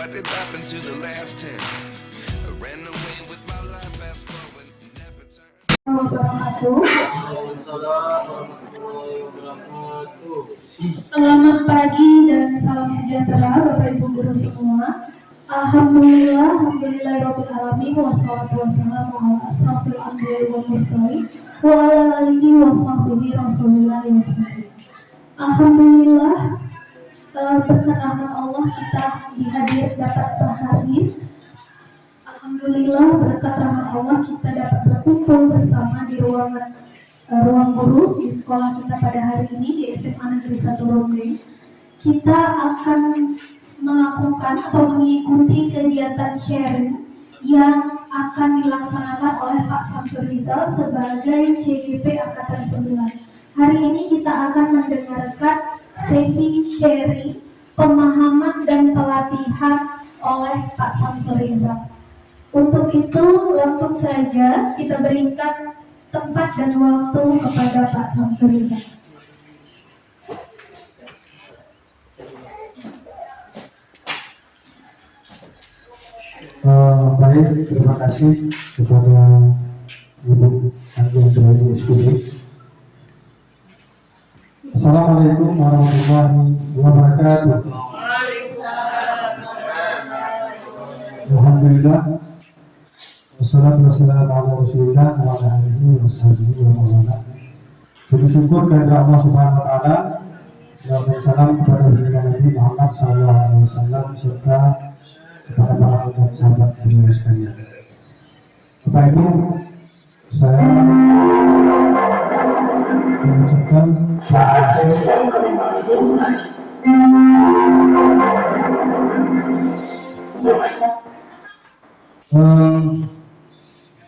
What did happen to the last 10? I ran away with my life, fast forward, never turn. Selamat pagi dan salam sejahtera Bapak Ibu guru semua. Alhamdulillahirabbil alamin wassalatu wassalamu ala asrofil anbiya'i wal mursalin wa ala alihi washabbihi rasulillah ajmain. Alhamdulillah, berkat rahmat Allah kita dapat berhadir. Alhamdulillah, berkat rahmat Allah kita dapat berkumpul bersama di ruang guru di sekolah kita pada hari ini di SMA Negeri 1 Ronggeng. Kita akan melakukan atau mengikuti kegiatan sharing yang akan dilaksanakan oleh Pak Syamsul Rizal sebagai CGP Angkatan 9. Hari ini kita akan mendengarkan sesi sharing pemahaman dan pelatihan oleh Pak Syamsul Rizal. Untuk itu langsung saja kita berikan tempat dan waktu kepada Pak Syamsul Rizal. Baik, terima kasih kepada Ibu Anggota dari SPD. Assalamualaikum warahmatullahi wabarakatuh. Alhamdulillah, wassalatu wassalamu ala rasulillah wa ala alihi washabihi wa mawala. Puji syukur kepada Allah Subhanahu wa taala dan salam kepada Nabi Muhammad SAW serta kepada para sahabat beliau sekalian. Bapak Ibu, saya mengucapkan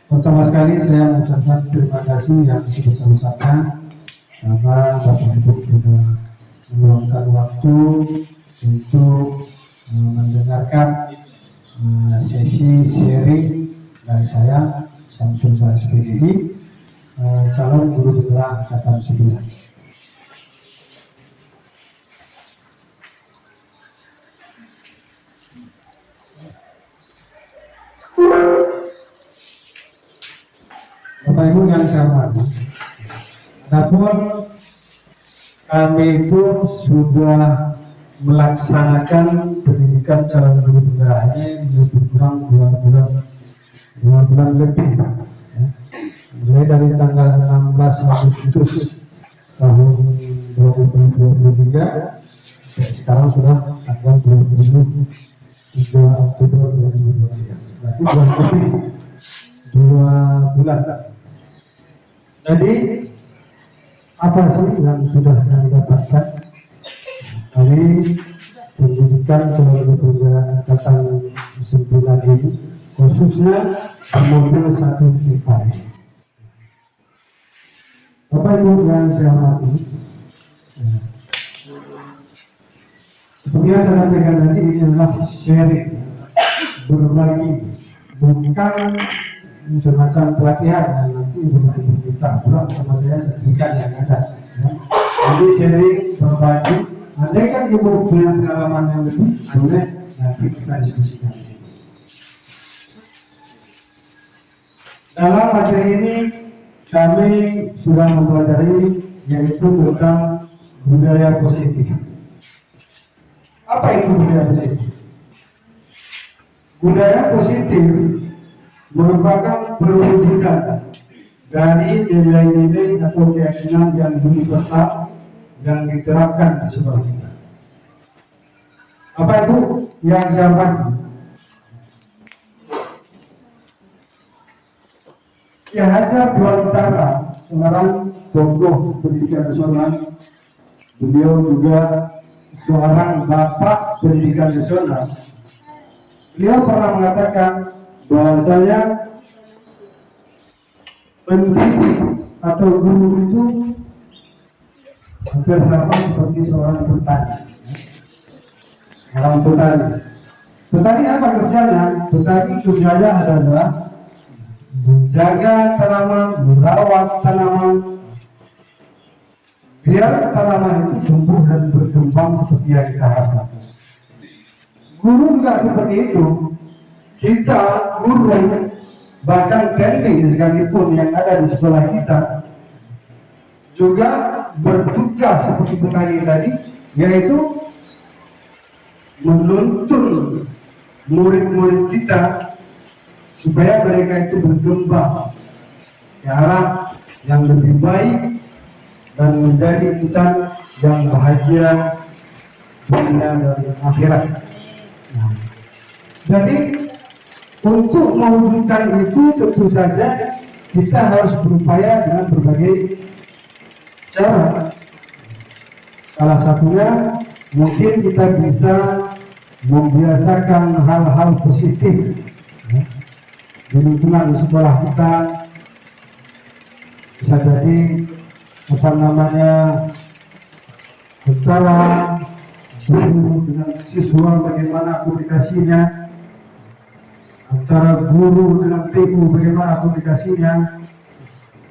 pertama sekali saya mengucapkan terima kasih yang sebesar-besarnya karena Bapak Ibu sudah meluangkan waktu untuk mendengarkan sesi sharing dari saya Syamsul Rizal SPD, calon guru penggerak Angkatan 9. Bapak Ibu yang saya hormati, adapun kami itu sudah melaksanakan pendidikan calon guru penggeraknya lebih kurang 2 bulan lebih, ya. Mulai dari tanggal 16 Agustus tahun 2023 sekarang sudah tanggal 23 Oktober 2023, berarti 2 bulan. Jadi apa sih yang sudah kami dapatkan? Kami pendidikan calon penggerak Angkatan 9 ini khususnya modul 1 IPA. Bapak Ibu yang saya hormati, seperti yang saya sampaikan tadi, ini adalah sharing, berbagi, bukan semacam pelatihan yang nanti begitu kita pulang sama saya sertifikat yang ada. Jadi sharing, berbagi. Andai kan Ibu punya pengalaman yang lebih, boleh nanti kita diskusikan. Dalam materi ini kami sudah mempelajari yaitu tentang budaya positif. Apa itu budaya positif? Budaya positif merupakan perwujudan dari nilai-nilai atau keyakinan yang universal yang diterapkan di sekolah kita. Bapak Ibu yang saya hormati, Ki Hajar Dewantara, seorang tokoh pendidikan nasional, beliau juga seorang bapak pendidikan nasional. Beliau pernah mengatakan bahwasanya pendidik atau guru itu hampir sama seperti seorang petani. Orang petani. Petani apa kerjanya? Petani kerjanya adalah menjaga tanaman, merawat tanaman, biar tanaman itu tumbuh dan berkembang seperti yang kita harapkan. Guru juga seperti itu. Kita guru, bahkan teknik sekalipun yang ada di sekolah kita juga bertugas seperti tadi, yaitu menuntun murid-murid kita supaya mereka itu berkembang ke arah yang lebih baik dan menjadi insan yang bahagia dunia dan akhirat. Jadi untuk mewujudkan itu tentu saja kita harus berupaya dengan berbagai cara. Salah satunya mungkin kita bisa membiasakan hal-hal positif di lingkungan sekolah kita. Bisa jadi antara guru dengan siswa bagaimana komunikasinya, antara guru dengan TU bagaimana komunikasinya.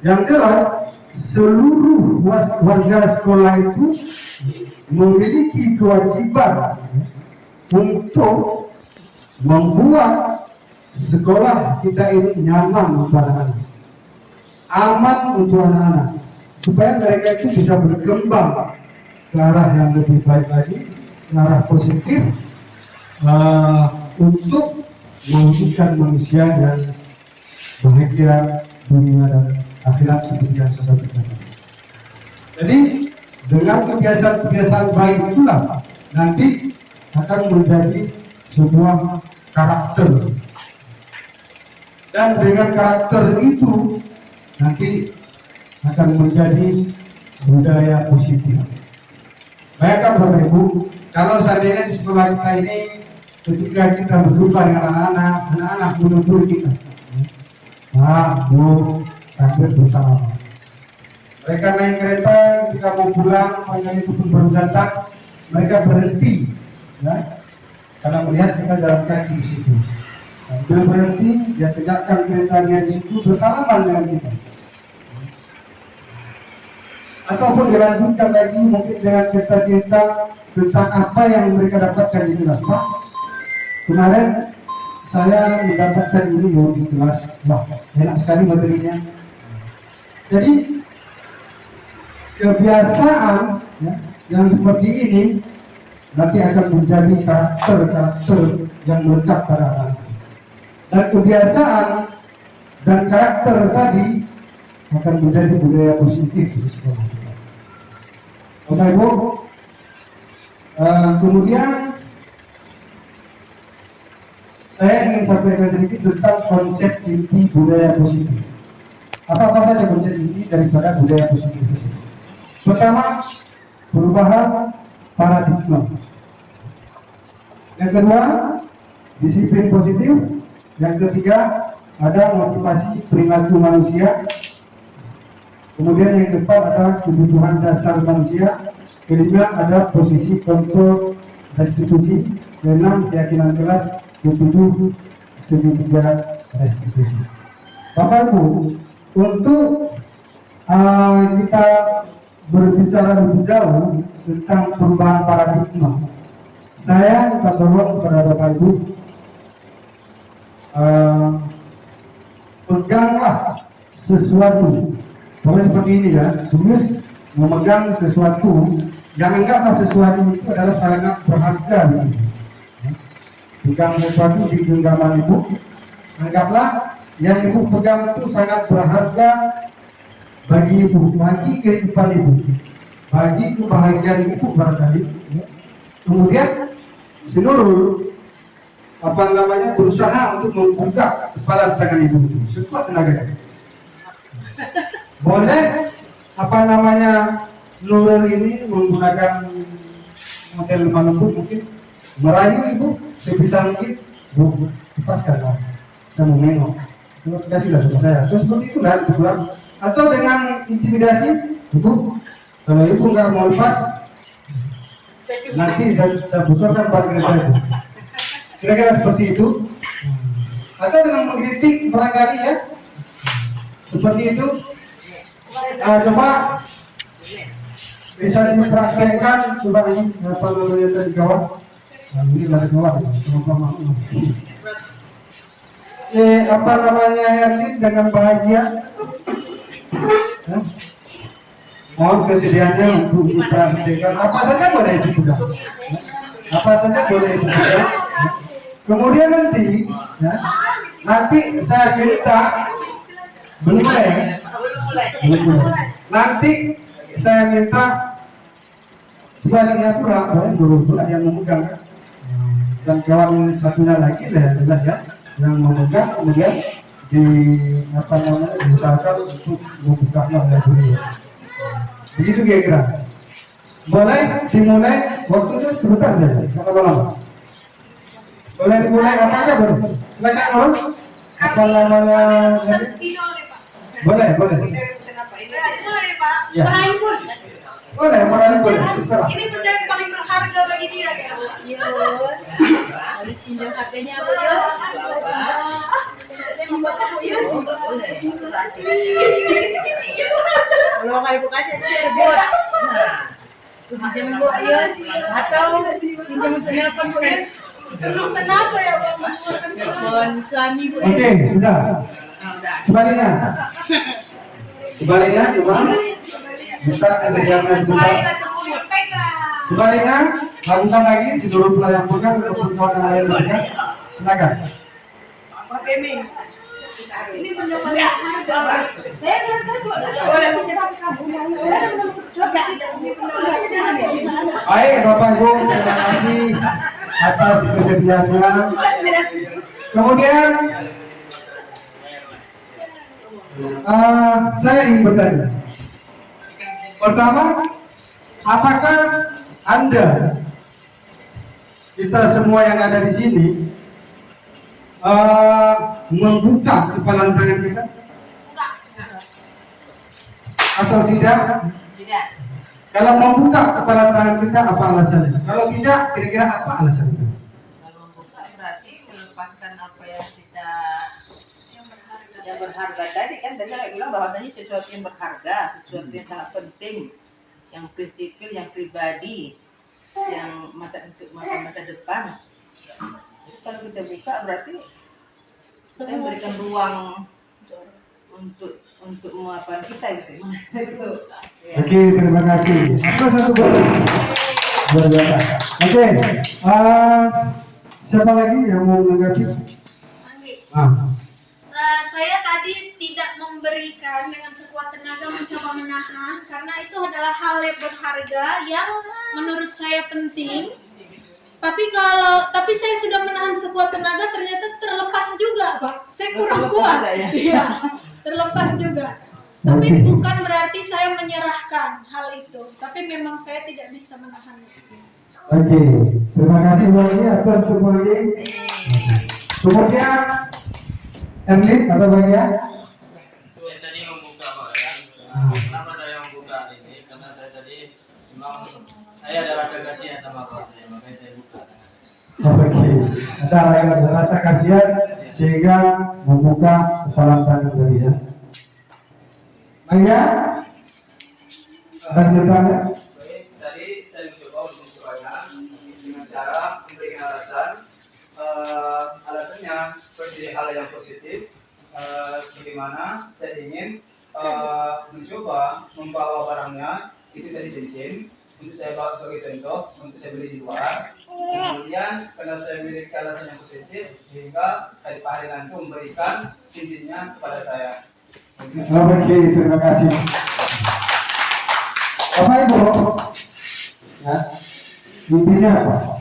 Yang jelas seluruh warga sekolah itu memiliki kewajiban untuk membuat sekolah kita ini nyaman untuk anak-anak, aman untuk anak-anak, supaya mereka itu bisa berkembang ke arah yang lebih baik lagi, ke arah positif, untuk mewujudkan manusia yang bahagia dunia dan akhirat seperti yang saya sampaikan. Jadi dengan kebiasaan-kebiasaan baik itulah nanti akan menjadi sebuah karakter, dan dengan karakter itu nanti akan menjadi budaya positif. Bayangkan Bapak Ibu, kalau seandainya di sekolah kita ini ketika kita berjumpa dengan anak-anak guru-guru kita, sambil bersama. Mereka naik kereta, ketika mau pulang, mereka itu pun baru datang, mereka berhenti, ya, karena melihat kita jalan kaki di situ. Sambil berhenti, dia tegakkan keretanya di situ, bersalaman dengan kita. Ataupun dilanjutkan lagi mungkin dengan cerita-cerita tentang apa yang mereka dapatkan di kelas. Pak, kemarin saya mendapatkan ini di kelas, wah enak sekali materinya. Jadi kebiasaan, ya, yang seperti ini nanti akan menjadi karakter yang melekat pada anak. Dan kebiasaan dan karakter tadi akan menjadi budaya positif di sekolah kita. Bapak Ibu, kemudian saya ingin sampaikan sedikit tentang konsep inti budaya positif. Apa saja konsep inti daripada budaya positif? Pertama, perubahan paradigma. Yang kedua, disiplin positif. Yang ketiga, ada motivasi perilaku manusia. Kemudian yang keempat adalah kebutuhan dasar manusia. Kelima ada posisi kontrol restitusi. Keenam, keyakinan kelas. Ketujuh, segitiga restitusi. Bapak Ibu, untuk kita berbicara lebih jauh tentang perubahan paradigma, saya minta tolong kepada Bapak Ibu, peganglah sesuatu. Pokoknya seperti ini ya, terus memegang sesuatu yang anggaplah sesuatu itu adalah sangat berharga. Pegang sesuatu di genggaman ibu, anggaplah yang ibu pegang itu sangat berharga bagi ibu, bagi kehidupan ibu, bagi kebahagiaan ibu barangkali. Kemudian Sinurul berusaha untuk membuka kepala tangan ibu sekuat tenaga. Boleh Nurul ini menggunakan model manapun mungkin merayu ibu sebisa mungkin. Bu, lepaskanlah, saya mau menengok. Terima kasihlah sama saya. Terus seperti itulah ibu pulang. Atau dengan intimidasi, ibu, kalau ibu nggak mau lepas, nanti saya bocorkan parkir saya. Kira-kira seperti itu. Atau dengan mengkritik barangkali ya, seperti itu. Coba bisa dipraktekkan, coba ini apa namanya tadi kawan. Ini dari bawah, sama-sama. Apa namanya Herlin dengan bahagia? Mohon kesediaannya untuk diperhatikan. Apa saja boleh dibuka. Apa saja boleh dibuka. Kemudian nanti saya minta belum mulai. Nanti saya minta sebaliknya pula yang memegang dan kawan satunya lagi lah jelas ya yang memegang kemudian diusahakan untuk membukanya oleh beliau. Begitu kira-kira. Boleh dimulai waktunya sebentar saja, kata lama. Boleh dimulai apa aja boleh. Silakan Om. Apa namanya? Boleh. Ya. Boleh, terserah. Ini benda yang paling berharga bagi dia ya. Harus pinjam HP-nya Bu Yus. Kalau nggak ibu kasih telepon, pinjam Bu Yus atau pinjam telepon Bu Yus. Belum tenaga ya Bang. Telepon suami Bu. Oke, sudah. Sebaliknya coba. Minta kesediaan juga. Sebaliknya, lakukan lagi disuruh pelayan pegang untuk kawan lain saja. Silakan. Ini benda paling berharga. Baik, Bapak Ibu, terima kasih atas kesediaannya. Kemudian, saya ingin bertanya. Pertama, apakah Anda, kita semua yang ada di sini, membuka kepalan tangan kita? Atau tidak? Tidak. Kalau membuka kepalan tangan kita, apa alasannya? Kalau tidak, kira-kira apa alasannya? Kalau membuka berarti melepaskan apa yang kita yang berharga tadi kan tadi saya bilang bahwasanya sesuatu yang berharga, sesuatu yang sangat penting, yang prinsipil, yang pribadi, yang untuk masa depan. Jadi kalau kita buka berarti kita memberikan ruang untuk apa kita gitu. Oke, terima kasih. Apa satu luar biasa. Oke, siapa lagi yang mau menanggapi? Saya tadi tidak memberikan dengan sekuat tenaga mencoba menahan karena itu adalah hal yang berharga yang menurut saya penting. Tapi saya sudah menahan sekuat tenaga ternyata terlepas juga, Pak. Saya kurang kuat. Iya, terlepas juga. Tapi bukan berarti saya menyerahkan hal itu. Tapi memang saya tidak bisa menahan. Oke, terima kasih lagi atas semuanya. Kemudian Erlin atau bagian? Saya tadi membuka Pak ya. Kenapa saya membuka ini? Karena saya tadi memang saya ada rasa kasihan sama kawan saya, makanya saya buka. Oke, ada rasa kasihan sehingga membuka kepalan tangan tadi ya. Mangga, ada bertanya? Baik, tadi saya mencoba untuk soalnya dengan cara memberikan alasan. Alasannya seperti hal yang positif, bagaimana saya ingin mencoba membawa barangnya itu dari cincin untuk saya bawa sebagai contoh untuk saya beli di luar. Kemudian karena saya memiliki alasan yang positif sehingga Pak Hari nanti memberikan cincinnya kepada saya. Oke, terima kasih. Bapak Ibu, ya, intinya apa?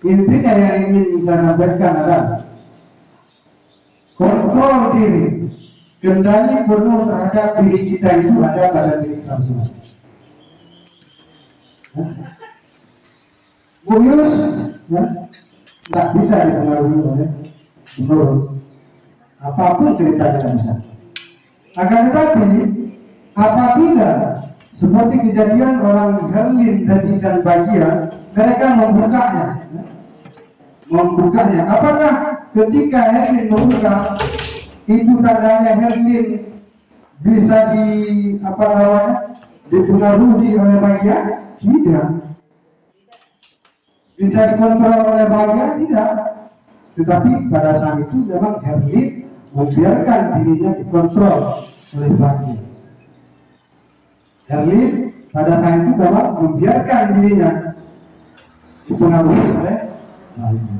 Intinya yang ingin saya sampaikan adalah kontrol diri, kendali penuh terhadap diri kita itu ada pada diri kita masing-masing. Bu Yus, ya, tidak bisa dipengaruhi oleh guru. Apapun ceritanya bisa. Akan tetapi, apabila seperti kejadian orang Herlin tadi dan Bagia, mereka membukanya. Apakah ketika Herlin membuka itu tandanya Herlin bisa dipengaruhi oleh Bagia? Tidak. Bisa dikontrol oleh bahagia? Tidak. Tetapi pada saat itu memang Herlin membiarkan dirinya dikontrol oleh bahagia. Herlin pada saat itu memang membiarkan dirinya dipengaruhi oleh bahagia.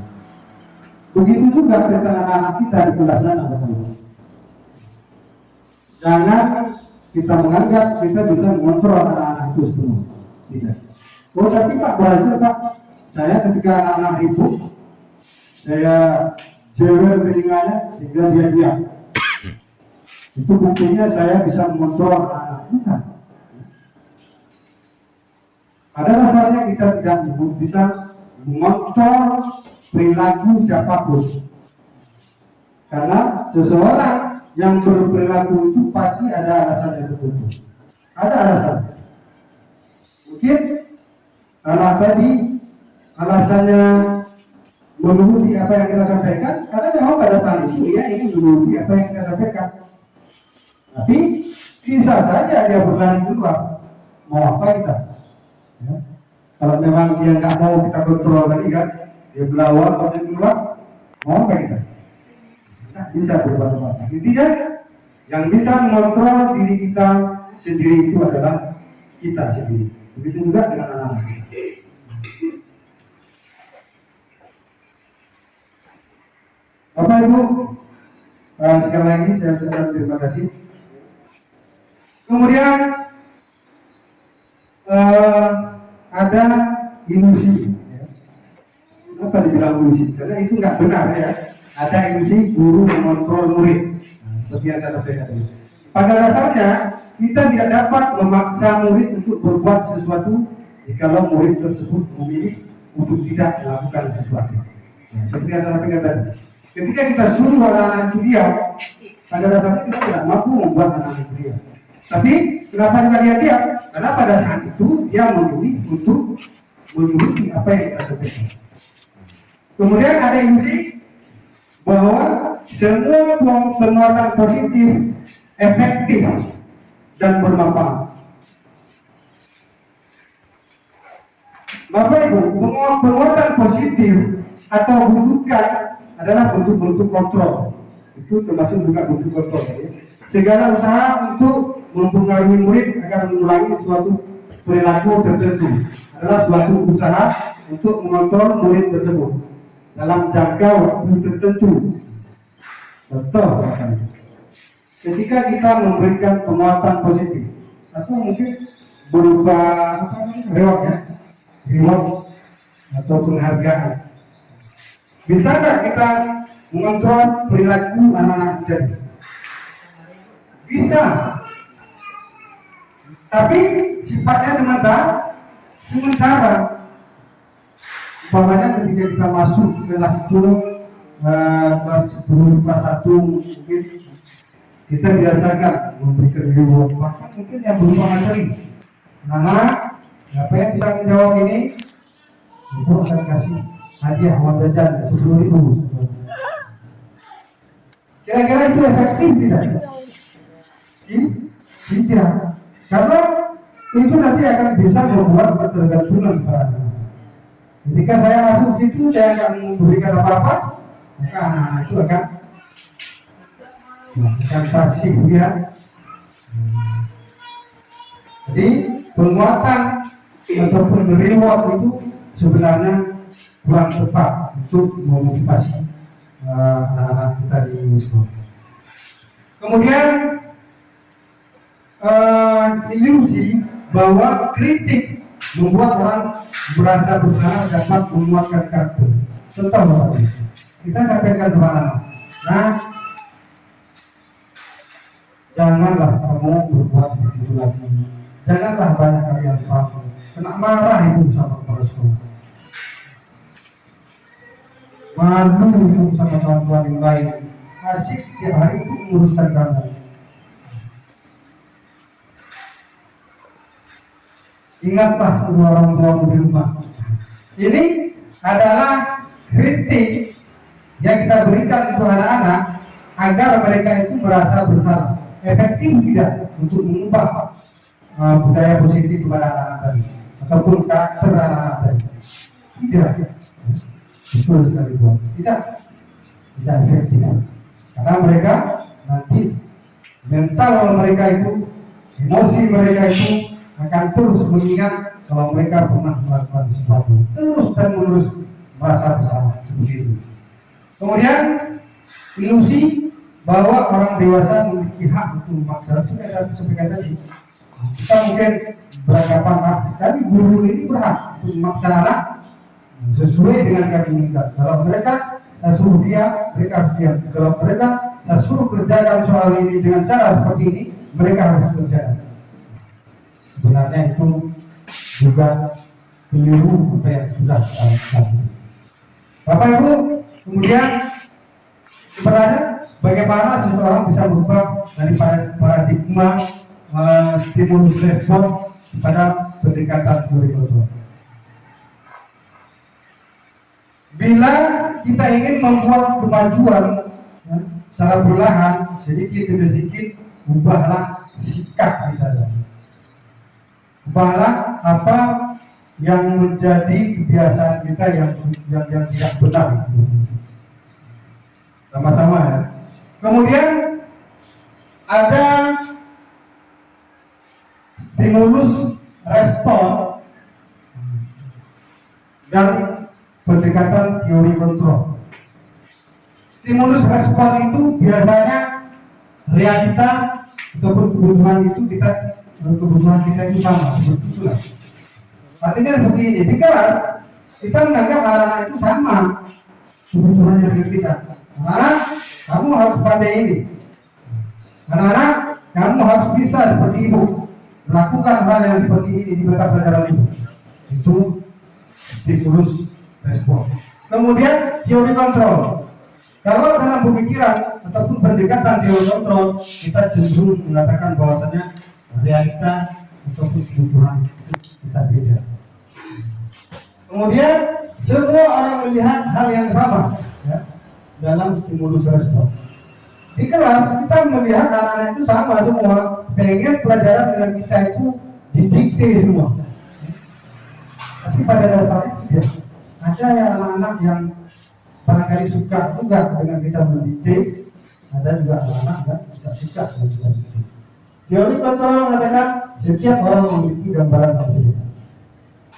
Begitu juga tentang anak-anak kita di kelas sana. Jangan kita menganggap kita bisa mengontrol anak-anak itu semua. Tidak. Oh tapi Pak berhasil Pak. Saya ketika anak-anak ribut, saya jewer telinganya sehingga dia diam. Itu buktinya saya bisa mengontrol anak-anak kita. Pada dasarnya kita tidak bisa mengontrol perilaku siapapun. Karena seseorang yang berperilaku itu pasti ada alasan yang tertentu. Ada alasan. Mungkin karena tadi alasannya menuruti apa yang kita sampaikan, karena memang pada saat itu dia ingin menuruti apa yang kita sampaikan. Tapi bisa saja dia berlari keluar. Mau apa kita? Ya. Kalau memang dia nggak mau kita kontrol tadi kan, dia berlawan, dia keluar, mau apa kita? Nah, bisa berubah-ubah. Intinya yang bisa mengontrol diri kita sendiri itu adalah kita sendiri. Begitu juga dengan anak-anak. Bapak Ibu, sekali lagi saya ucapkan terima kasih. Kemudian ada ilusi. Apa dibilang ilusi? Karena itu nggak benar ya. Ada ilusi guru mengontrol murid. Seperti yang saya sampaikan tadi. Pada dasarnya kita tidak dapat memaksa murid untuk berbuat sesuatu jikalau murid tersebut memilih untuk tidak melakukan sesuatu. Seperti yang saya sampaikan tadi. Ketika kita suruh anak-anak itu diam, pada dasarnya kita tidak mampu membuat anak-anak itu diam. Tapi kenapa kita diam? Karena pada saat itu dia memilih untuk menuruti apa yang kita sampaikan. Kemudian ada ilusi bahwa semua penguatan positif efektif dan bermanfaat. Bapak Ibu, penguatan positif atau butuhkan adalah bentuk-bentuk kontrol. Itu termasuk juga bentuk kontrol. Ya. Segala usaha untuk mempengaruhi murid agar mengulangi suatu perilaku tertentu adalah suatu usaha untuk mengontrol murid tersebut dalam jangka waktu tertentu. Contoh, ketika kita memberikan penguatan positif atau mungkin berupa reward ya, reward atau penghargaan. Bisa nggak kita mengontrol perilaku anak-anak kita? Bisa. Tapi sifatnya sementara. Umpamanya ketika kita masuk kelas 10, kelas 10, kelas 1 mungkin kita biasakan memberikan reward, bahkan mungkin yang berupa materi. Nah, siapa yang bisa menjawab ini, itu akan kasih hadiah uang jajan 10.000. Kira-kira itu efektif tidak? Tidak. Karena itu nanti akan bisa membuat ketergantungan pada anak. Ketika saya masuk situ, saya akan memberikan apa-apa, maka anak-anak itu akan pasif ya. Jadi penguatan ataupun reward itu sebenarnya kurang tepat untuk memotivasi anak-anak kita di sekolah. Kemudian ilusi bahwa kritik membuat orang merasa bersalah dapat menguatkan karakter. Contoh, kita sampaikan sama anak, nah, janganlah kamu berbuat seperti itu lagi. Janganlah banyak kalian paham. Kena marah itu sama kepala sekolah. Malu itu sama kawan-kawan yang lain. Asik setiap hari itu menguruskan kamu. Ingatlah kedua orang tua di rumah. Ini adalah kritik yang kita berikan untuk anak-anak agar mereka itu merasa bersalah. Efektif tidak untuk mengubah budaya positif kepada anak-anak tadi ataupun karakter anak-anak tadi. Tidak. Betul sekali Tuhan. Tidak efektif. Karena mereka nanti mental mereka itu, emosi mereka itu akan terus mengingat kalau mereka pernah melakukan sesuatu, terus dan menerus merasa bersalah seperti itu. Kemudian ilusi bahwa orang dewasa memiliki hak untuk memaksa. Sudah saya sampaikan tadi. Kita mungkin beranggapan tapi guru ini berhak untuk memaksa anak sesuai dengan yang diinginkan. Kalau mereka saya suruh dia, mereka harus diam. Kalau mereka saya suruh kerjakan soal ini dengan cara seperti ini, mereka harus kerjakan. Sebenarnya itu juga keliru apa yang sudah kita lakukan. Bapak Ibu, kemudian sebenarnya bagaimana seseorang bisa berubah dari paradigma stimulus respon pada pendekatan teori kontrol. Bila kita ingin membuat kemajuan secara perlahan, sedikit demi sedikit, ubahlah sikap kita. Ubahlah apa yang menjadi kebiasaan kita yang tidak benar. Sama-sama ya. Kemudian ada stimulus respon dan pendekatan teori kontrol. Stimulus respon itu biasanya realita ataupun kebutuhan kita itu sama, seperti itulah. Artinya seperti ini, di kelas kita menganggap anak-anak itu sama kebutuhannya dengan kita. Anak-anak, kamu harus pandai ini. Anak-anak, kamu harus bisa seperti ibu, melakukan hal yang seperti ini di mata pelajaran ibu. Itu stimulus respon. Kemudian teori kontrol. Kalau dalam pemikiran ataupun pendekatan teori kontrol, kita cenderung mengatakan bahwasanya realita ataupun kebutuhan kita beda. Kemudian semua orang melihat hal yang sama ya, dalam stimulus respon. Di kelas kita melihat anak-anak itu sama semua, pengen pelajaran dengan kita itu didikte semua. Tapi pada dasarnya tidak. Ada ya anak-anak yang barangkali suka juga dengan kita mendikte, ada juga anak-anak yang tidak suka dengan kita mendikte. Teori kontrol mengatakan setiap orang memiliki gambaran berbeda.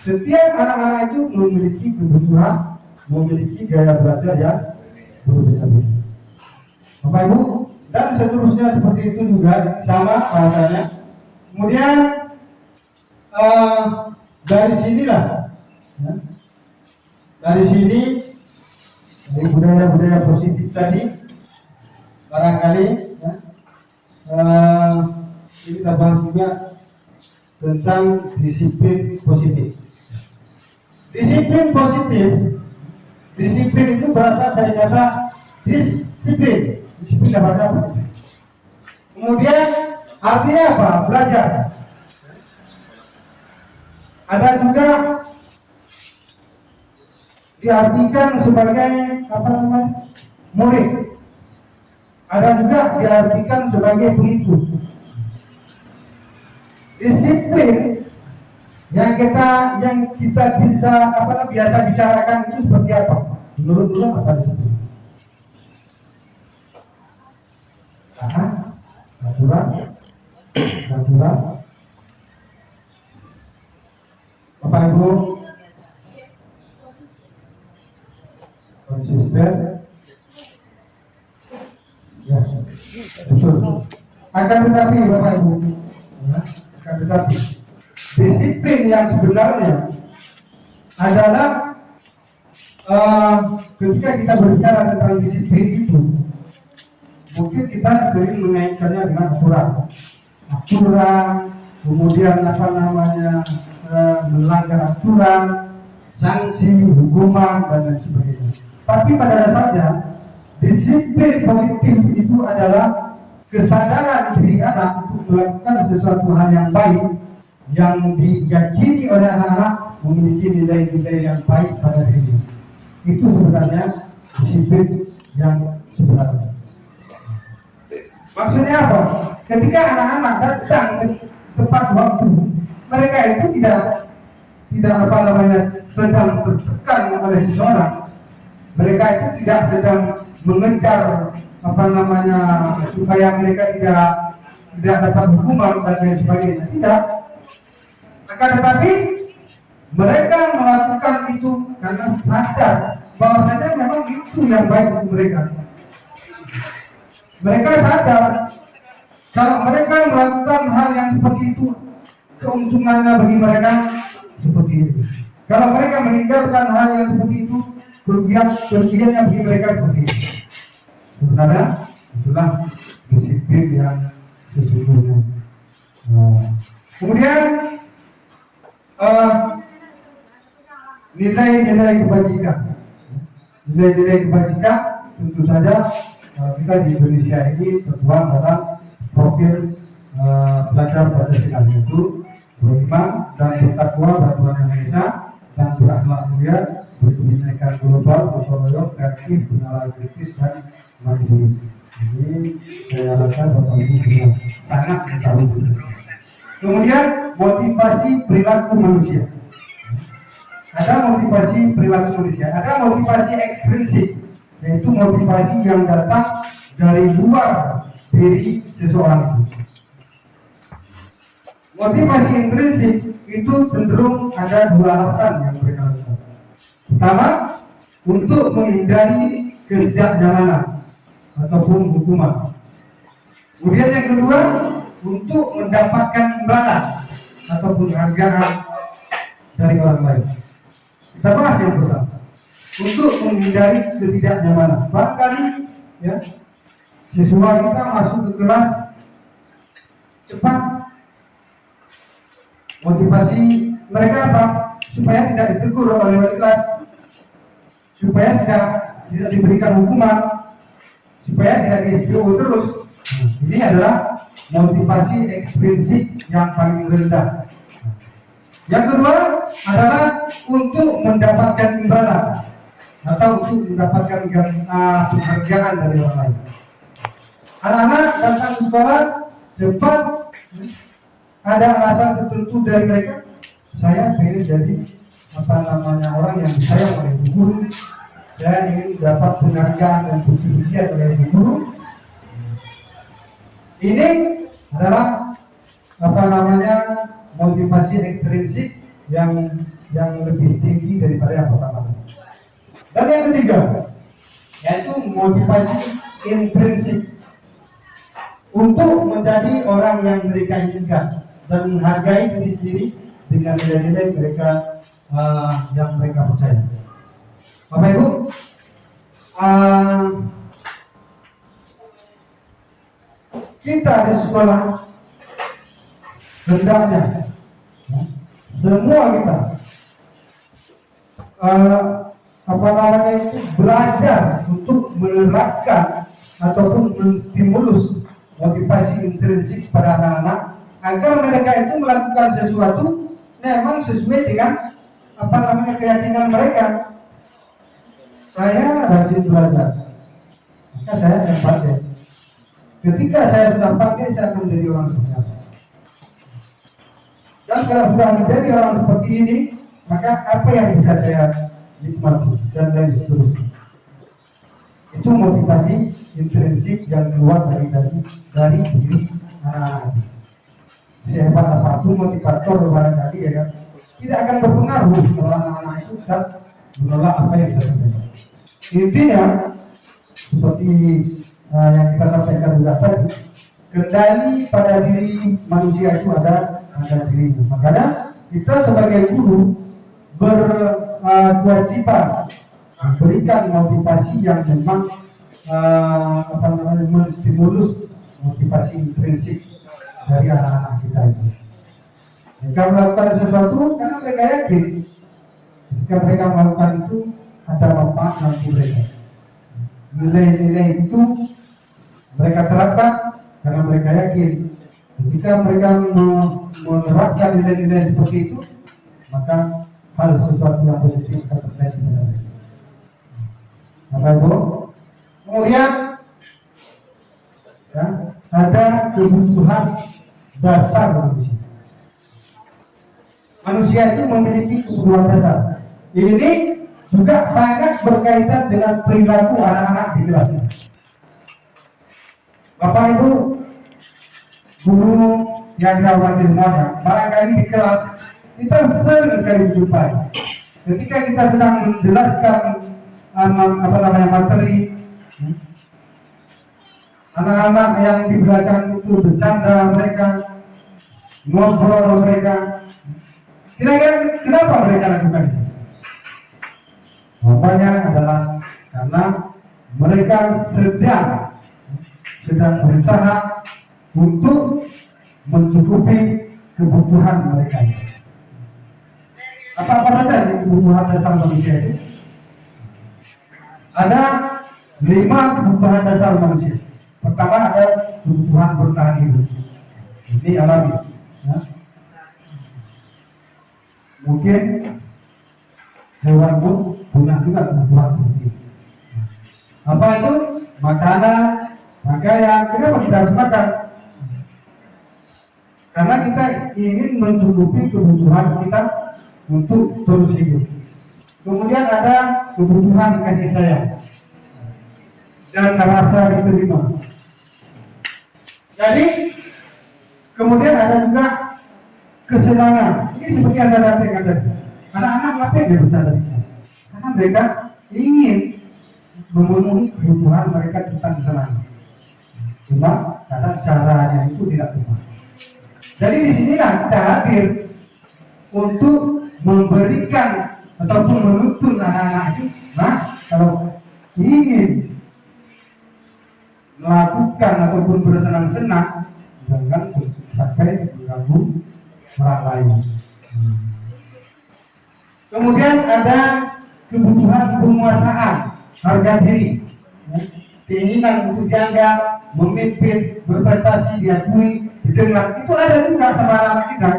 Setiap anak-anak itu memiliki kebutuhan, memiliki gaya belajar yang berbeda-beda. Bapak Ibu, dan seterusnya seperti itu juga sama bahasanya. Kemudian dari sinilah, ya, dari sini dari budaya-budaya positif tadi, barangkali ya, ini kita bahas juga tentang disiplin positif. Disiplin positif, disiplin itu berasal dari kata disiplin. Disiplin bahasa apa? Kemudian artinya apa? Belajar. Ada juga diartikan sebagai apa namanya? Murid. Ada juga diartikan sebagai pengikut. Disiplin yang kita bisa biasa bicarakan itu seperti apa? Menurut apa disiplin? Aturan, Bapak Ibu, konsisten, ya, betul. Akan tetapi Bapak Ibu, ya, akan tetapi disiplin yang sebenarnya adalah ketika kita berbicara tentang disiplin itu, mungkin kita sering mengaitkannya dengan aturan, kemudian melanggar aturan, sanksi, hukuman dan lain sebagainya. Tapi pada dasarnya disiplin positif itu adalah kesadaran diri anak untuk melakukan sesuatu hal yang baik yang diyakini oleh anak-anak memiliki nilai-nilai yang baik pada diri. Itu sebenarnya disiplin yang sebenarnya. Maksudnya apa? Ketika anak-anak datang ke tepat waktu, mereka itu tidak sedang tertekan oleh seseorang, mereka itu tidak sedang mengejar supaya mereka tidak dapat hukuman dan lain sebagainya. Tidak. Akan tetapi mereka melakukan itu karena sadar bahwasanya memang itu yang baik untuk mereka. Mereka sadar kalau mereka melakukan hal yang seperti itu, keuntungannya bagi mereka seperti itu. Kalau mereka meninggalkan hal yang seperti itu, kerugiannya bagi mereka seperti itu. Sebenarnya itulah disiplin yang sesungguhnya. Kemudian nilai-nilai kebajikan. Nilai-nilai kebajikan tentu saja kita di Indonesia ini tertuang dalam profil pelajar Pancasila, yaitu beriman dan bertakwa pada Tuhan Yang Maha Esa dan berakhlak mulia, berkebinekaan global, bergotong royong, kreatif, bernalar kritis dan mandiri. Ini saya rasa Bapak Ibu sudah sangat mengetahui. Kemudian motivasi perilaku manusia. Ada motivasi perilaku manusia, ada motivasi ekstrinsik, yaitu motivasi yang datang dari luar diri seseorang itu. Motivasi intrinsik itu cenderung ada dua alasan yang mereka lakukan. Pertama, untuk menghindari ketidaknyamanan ataupun hukuman. Kemudian yang kedua, untuk mendapatkan imbalan ataupun hargaan dari orang lain. Kita bahas yang pertama, untuk menghindari ketidaknyamanan. Barangkali ya, siswa kita masuk ke kelas cepat. Motivasi mereka apa? Supaya tidak ditegur oleh wali kelas, supaya tidak diberikan hukuman, supaya tidak di-SPO terus. Ini adalah motivasi ekstrinsik yang paling rendah. Yang kedua adalah untuk mendapatkan imbalan atau untuk mendapatkan penghargaan dari orang lain. Anak-anak datang ke sekolah cepat, ada alasan tertentu dari mereka. Saya ingin jadi orang yang disayang oleh guru. Saya ingin dapat penghargaan dan puji-pujian oleh guru. Ini adalah motivasi ekstrinsik yang lebih tinggi daripada yang pertama. Dan yang ketiga, yaitu motivasi intrinsik untuk menjadi orang yang mereka inginkan dan menghargai diri sendiri dengan nilai-nilai mereka yang mereka percaya. Bapak Ibu, kita di sekolah hendaknya semua kita belajar untuk menerapkan ataupun menstimulus motivasi intrinsik pada anak-anak agar mereka itu melakukan sesuatu memang sesuai dengan keyakinan mereka. Saya rajin belajar, maka saya yang pandai. Ketika saya sudah pandai, saya akan menjadi orang seperti apa. Dan kalau sudah menjadi orang seperti ini, maka apa yang bisa saya nikmati dan lain seterusnya. Itu motivasi intrinsik yang keluar dari diri anak-anak. Sehebat apapun motivator barangkali ya kan, tidak akan berpengaruh kalau anak-anak itu tetap menolak apa yang kita sampaikan. Intinya seperti yang kita sampaikan juga tadi, kendali pada diri manusia itu ada dirinya. Makanya kita sebagai guru berkewajiban memberikan motivasi yang memang menstimulus motivasi intrinsik dari anak-anak kita itu. Mereka melakukan sesuatu karena mereka yakin jika mereka melakukan itu ada manfaat nanti mereka. Nilai-nilai itu mereka terapkan karena mereka yakin jika mereka menerapkan nilai-nilai seperti itu, maka hal sesuatu yang positif akan terjadi pada mereka. Bapak Ibu, kemudian ya, ada kebutuhan dasar manusia. Manusia itu memiliki kebutuhan dasar. Ini juga sangat berkaitan dengan perilaku anak-anak di kelas. Bapak Ibu guru yang saya hormati semuanya, barangkali di kelas kita sering sekali berjumpa. Ketika kita sedang menjelaskan materi, anak-anak yang di belakang itu bercanda mereka, ngobrol mereka. Kira-kira kenapa mereka lakukan itu? Jawabannya adalah karena mereka sedang berusaha untuk mencukupi kebutuhan mereka. Apa saja sih kebutuhan dasar manusia itu? Ada 5 kebutuhan dasar manusia. Pertama ada kebutuhan bertahan hidup. Ini alami. Ya. Mungkin hewan pun punya juga kebutuhan seperti itu. Apa itu? Makanan, pakaian. Kenapa kita harus makan? Karena kita ingin mencukupi kebutuhan kita untuk terus hidup. Kemudian ada kebutuhan kasih sayang dan rasa diterima. Jadi kemudian ada juga kesenangan. Ini seperti yang saya sampaikan tadi. Anak-anak ngapain dia bercanda? Karena mereka ingin memenuhi kebutuhan mereka tentang kesenangan. Cuma karena caranya itu tidak tepat. Jadi disinilah kita hadir untuk memberikan ataupun menuntun anak-anak itu. Nah, kalau ingin melakukan ataupun bersenang-senang, jangan sampai mengganggu orang lain. Kemudian ada kebutuhan penguasaan, harga diri, keinginan untuk dianggap, memimpin, berprestasi, diakui, didengar. Itu ada juga sama anak-anak kita.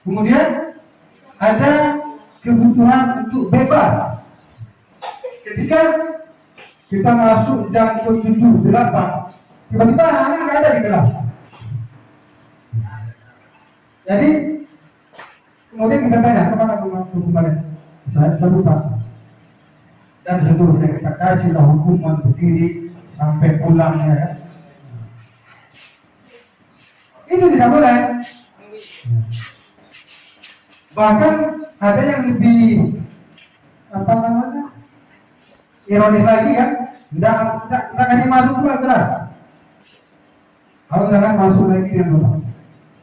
Kemudian ada kebutuhan untuk bebas. Ketika kita masuk jam 7, 8, tiba-tiba anak-anak nggak ada di kelas. Jadi kemudian kita tanya, kemana kemarin? Saya lupa. Dan seterusnya kita kasihlah hukuman berdiri sampai pulangnya. Ya. Itu tidak boleh. Bahkan ada yang lebih ironis lagi kan, tidak kasih masuk pula kelas. Kalau jangan masuk lagi dengan bapak,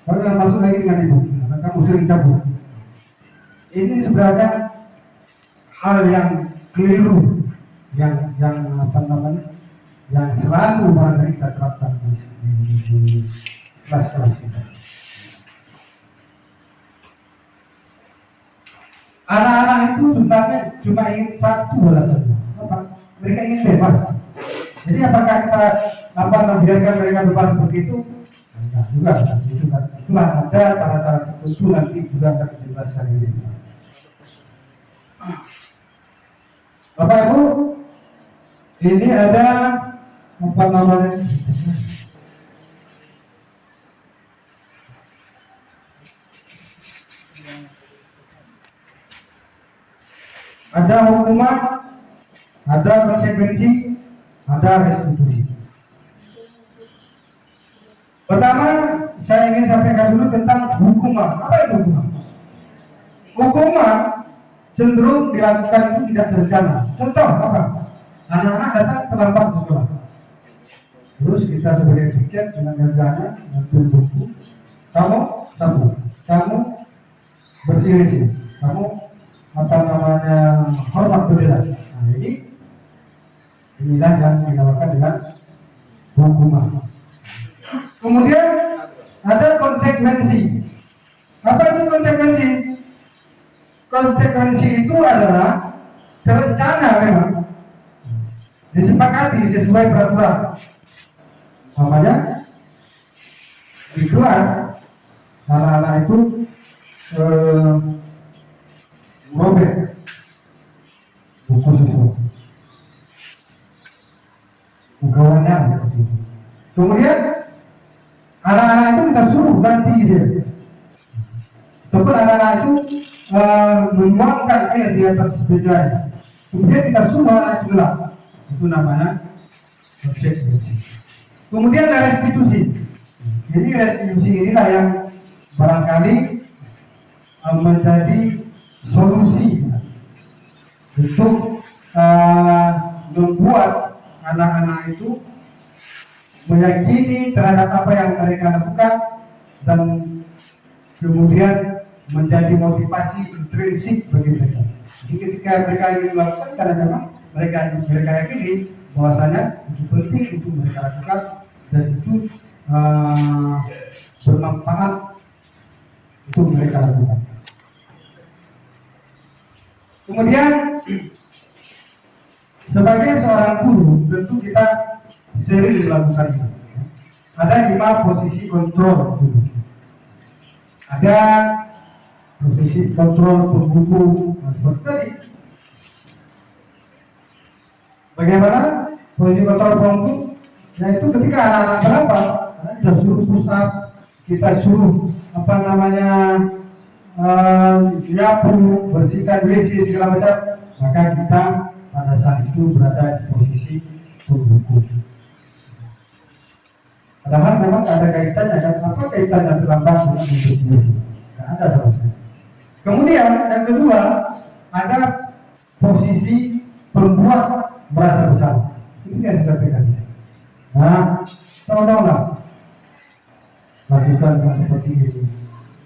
kalau jangan masuk lagi dengan ibu, karena kamu sering cabut. Ini sebenarnya hal yang keliru, yang selalu barangkali kita terapkan di kelas-kelas kita. Anak-anak itu sebenarnya cuma ingin satu alasan, mereka ingin bebas. Jadi apakah kita membiarkan mereka bebas begitu? Enggak juga. Itulah ada cara-cara tertentu nanti juga akan dijelaskan ini. Bapak Ibu, ini ada apa namanya? Ada hukuman, ada konsekuensi, ada restitusi. Pertama, saya ingin sampaikan dulu tentang hukuman. Apa itu hukuman? Hukuman cenderung dilakukan itu tidak terencana. Contoh apa? Anak-anak datang terlambat ke sekolah. Terus kita sebagai tiket dengan gagahnya ngambil buku. Kamu sapu, kamu bersih-bersih, kamu hormat bendera. Nah inilah yang dinamakan dengan hukuman. Kemudian ada konsekuensi. Apa itu konsekuensi? Konsekuensi itu adalah terencana memang, disepakati sesuai peraturan. Namanya di kelas anak-anak itu merobek buku susu, kawannya. Kemudian anak-anak itu kita suruh ganti dia, ataupun anak-anak itu menuangkan air di atas meja. Kemudian kita semua naik tenggelam. Itu namanya objek. Kemudian ada restitusi. Jadi restitusi inilah yang barangkali menjadi solusi untuk membuat anak-anak itu meyakini terhadap apa yang mereka lakukan dan kemudian menjadi motivasi intrinsik bagi mereka. Jadi ketika mereka ingin melakukan karena memang mereka yakini bahwasanya itu penting untuk mereka lakukan dan itu bermanfaat untuk mereka lakukan. Kemudian sebagai seorang guru tentu kita sering melakukan itu. Ada 5 posisi kontrol guru. Ada posisi kontrol pembuku seperti tadi. Bagaimana posisi kontrol pembuku? Yaitu ketika anak-anak berapa, kita suruh push up, kita suruh nyapu, bersihkan WC segala macam, maka kita pada saat itu berada di posisi pembuku. Padahal memang ada kaitannya kan? Apa kaitannya terlambat dengan membersihkan? Tidak ada sama sekali. Kemudian yang kedua ada posisi pembuat merasa bersalah. Ini yang saya sampaikan. Nah, tolonglah lakukan yang seperti ini.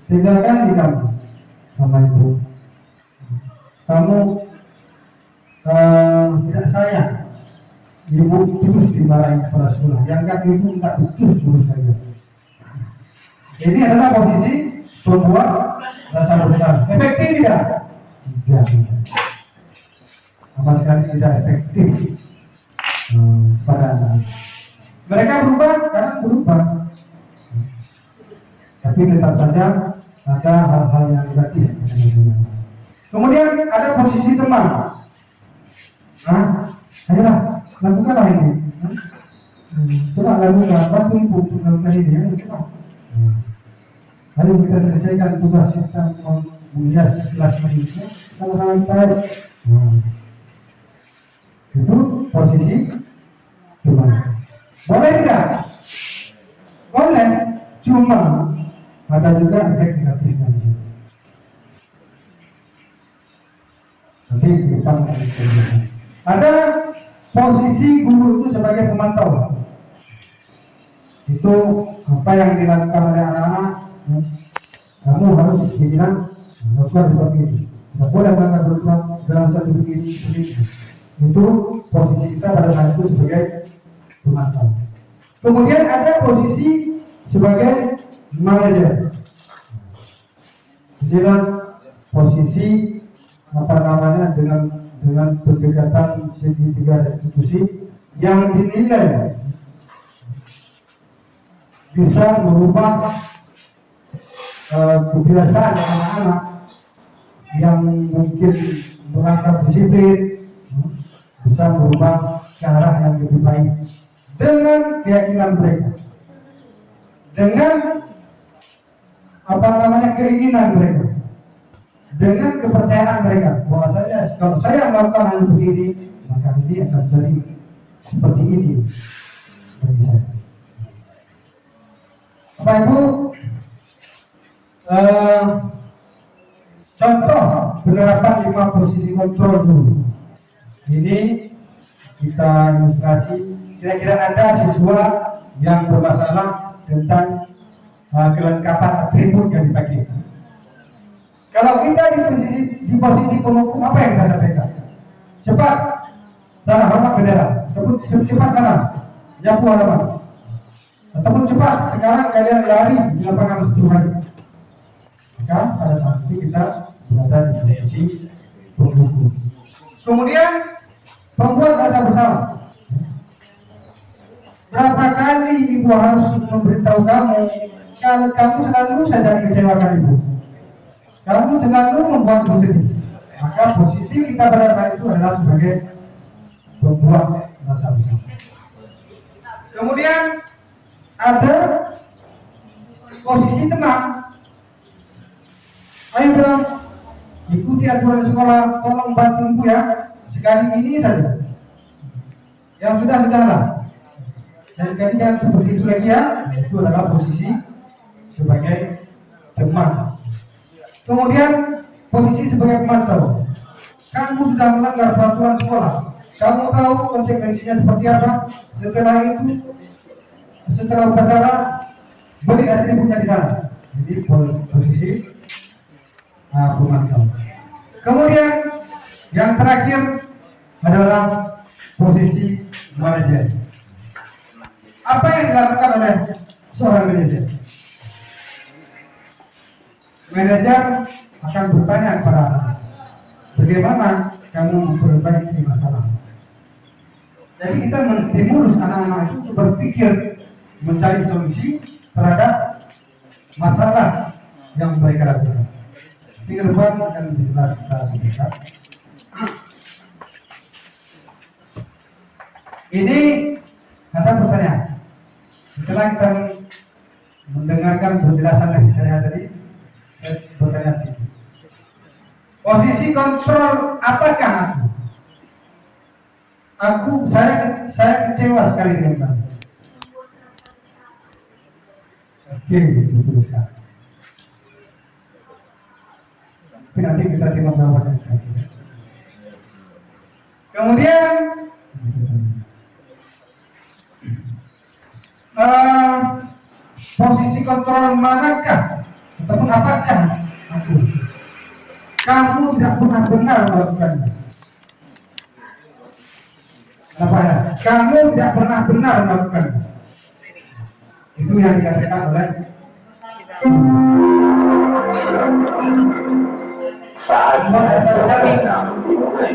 Tinggalkan di kamu sama ibu. Kamu tidak sayang. Ibu terus dimarahin kepala sekolah. Yang kan ibu tidak terus saja. Ini adalah posisi pembuat rasa bersalah. Efektif tidak? Tidak. Sama sekali tidak efektif pada anak. Mereka berubah, kadang berubah. Tapi tetap saja ada hal-hal yang negatif. Kemudian ada posisi teman. Ayolah, lakukanlah ini. Coba lakukan, bantu ibu untuk melakukan ini. Lalu kita selesaikan tugas kita menghias kelas ini. Sama-sama kita. Itu posisi teman. Boleh tidak? Boleh. Cuma ada juga efek negatifnya. Nanti kita mengenai. Ada posisi guru itu sebagai pemantau. Itu apa yang dilakukan oleh anak-anak. Kamu harus dibilang lakukan seperti ini. Tidak boleh melanggar berbuat dalam satu begini. Itu posisi kita pada saat itu sebagai pemantau. Kemudian ada posisi sebagai manajer. Inilah posisi dengan pendekatan segitiga restitusi yang dinilai bisa merubah kebiasaan anak-anak yang mungkin melanggar disiplin, bisa merubah ke arah yang lebih baik dengan keyakinan mereka, dengan keinginan mereka, dengan kepercayaan mereka bahwasanya kalau saya melakukan hal begini maka ini akan jadi seperti ini bagi saya. Bapak Ibu, contoh penerapan 5 posisi kontrol dulu. Ini kita ilustrasi. Kira-kira ada siswa yang bermasalah tentang kelengkapan atribut yang dipakai. Kalau kita di posisi penghukum, apa yang kita sampaikan? Cepat sana hormat bendera, ataupun cepat sana nyapu halaman, ataupun cepat sekarang kalian lari di lapangan setuhan. Maka pada saat itu kita berada di posisi penghukum. Kemudian membuat rasa bersalah. Berapa kali ibu harus memberitahu kamu kalau kamu selalu saja mengecewakan ibu, kamu selalu membuat ibu sedih. Maka posisi kita pada saat itu adalah sebagai pembuat rasa bersalah. Kemudian ada posisi teman. Ayo dong, ikuti aturan sekolah, tolong bantu ibu ya, sekali ini saja. Yang sudah-sudahlah. Dan kali jangan seperti itu lagi ya. Itu adalah posisi sebagai teman. Kemudian posisi sebagai pemantau. Kamu sudah melanggar peraturan sekolah. Kamu tahu konsekuensinya seperti apa. Setelah itu, setelah upacara, boleh atributnya di sana. Jadi posisi pemantau. Kemudian yang terakhir adalah posisi manajer. Apa yang dilakukan oleh seorang manajer? Manajer akan bertanya kepada anak, bagaimana kamu memperbaiki masalah. Jadi kita menstimulus anak-anak itu untuk berpikir mencari solusi terhadap masalah yang mereka lakukan. Di depan akan jelas kita sampaikan. Ini ada pertanyaan. Setelah kita mendengarkan penjelasan dari saya tadi, saya bertanya sedikit. Posisi kontrol apakah saya kecewa sekali dengan kamu. Oke, betul sekali. Tapi nanti kita terima jawabannya. Kemudian posisi kontrol manakah ataupun apakah aku? Kamu tidak pernah benar melakukannya. Apa ya? Kamu tidak pernah benar melakukannya. Itu yang dikatakan oleh saat berjalan dimulai.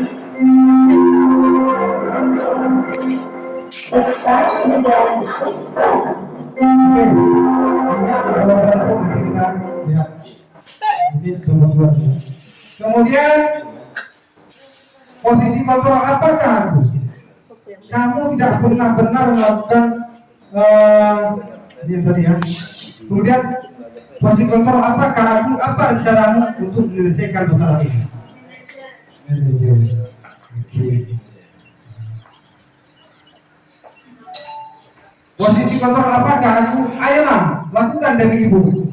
It's time to begin the sixth round. Kemudian posisi kontrol apakah aku? Kamu tidak pernah benar melakukan ini tadi ya. Kemudian posisi kontrol apakah aku? Apa rencanamu untuk menyelesaikan masalah ini? Posisi kontrol apakah aku? Ayolah, lakukan demi ibu.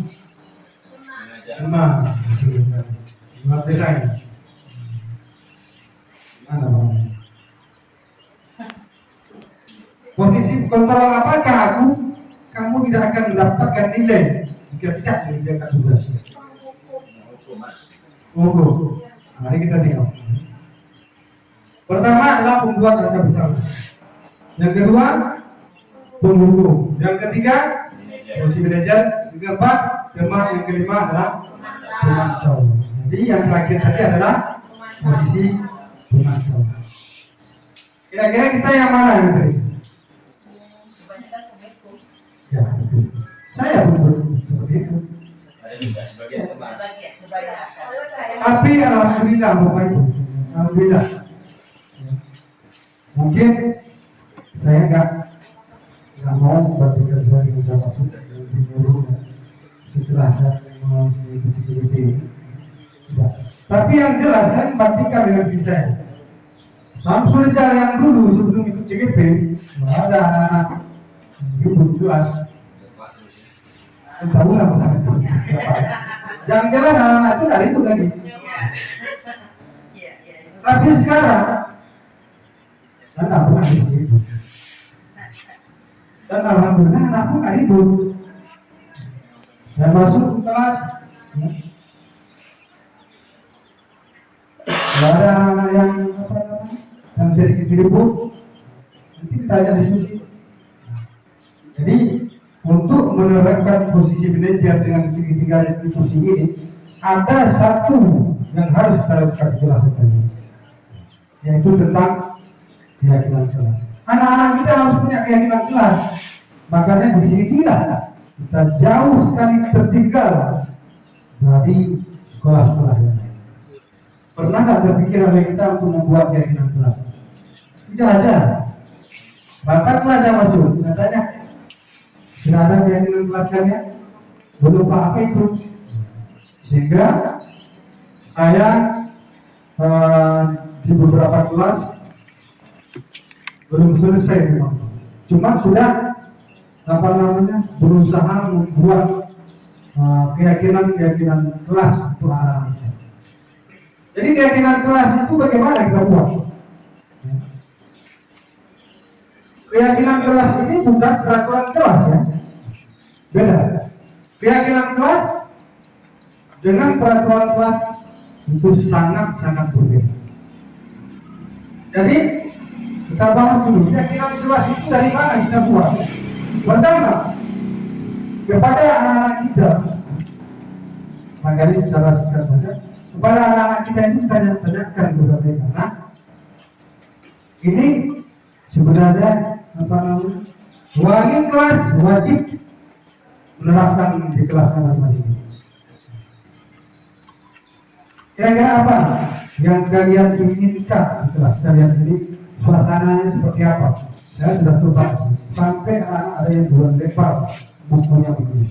Desain. Posisi kontrol apakah aku? Kamu tidak akan mendapatkan nilai jika tidak mengerjakan tugas. Mari kita tengok. Pertama adalah pembuat rasa bersalah. Yang kedua, pembunuh. Yang ketiga, posisi manajer. Yang keempat, teman. Yang kelima adalah pemantau. Jadi yang terakhir tadi adalah posisi pemantau. Kira-kira kita yang mana yang sering? Ya, betul. Saya pun seperti itu. Tapi alhamdulillah Bapak Ibu, alhamdulillah. Mungkin saya nggak mau bekerja di Jawa Barat setelah saya mengikuti CGP ini. Tapi yang jelas saya membuktikan dengan diri saya. Samsul yang dulu sebelum ikut CGP ada anak-anak itu jelas. Tahu lah bukan. Yang jelas anak-anak itu dari itu lagi. Tapi sekarang saya tak pernah begitu. Dan alhamdulillah anakku nggak ribut. Saya masuk ke kelas, kalau ada anak yang yang sedikit ribut, nanti kita ajak diskusi. Jadi untuk menerapkan posisi manajer dengan segitiga institusi ini, ada satu yang harus kita lakukan jelas tadi, yaitu tentang keyakinan jelas. Anak-anak kita harus punya keyakinan jelas. Makanya di sinilah kita jauh sekali tertinggal dari sekolah-sekolah yang lain. Pernah nggak terpikir oleh kita untuk membuat keyakinan jelas? Tidak ada. Bapak kelas yang masuk, katanya tidak ada keyakinan jelas kalian. Belum apa itu. Sehingga Saya di beberapa kelas belum selesai memang. Cuma sudah berusaha membuat keyakinan kelas untuk anak-anak. Jadi keyakinan kelas itu bagaimana kita buat? Keyakinan kelas ini bukan peraturan kelas ya, beda. Keyakinan kelas dengan peraturan kelas itu sangat berbeda. Jadi kita bahas dulu keyakinan kelas itu dari mana kita buat. Pertama, kepada anak-anak kita, makanya secara singkat saja, kepada anak-anak kita itu tanyakan kepada mereka. Nah, ini sebenarnya wali kelas wajib menerapkan di kelasnya masing-masing. Kira-kira apa yang kalian inginkan di kelas kalian ini, suasananya seperti apa? Saya sudah coba sampai anak-anak ada yang bulan lebar bukunya begini.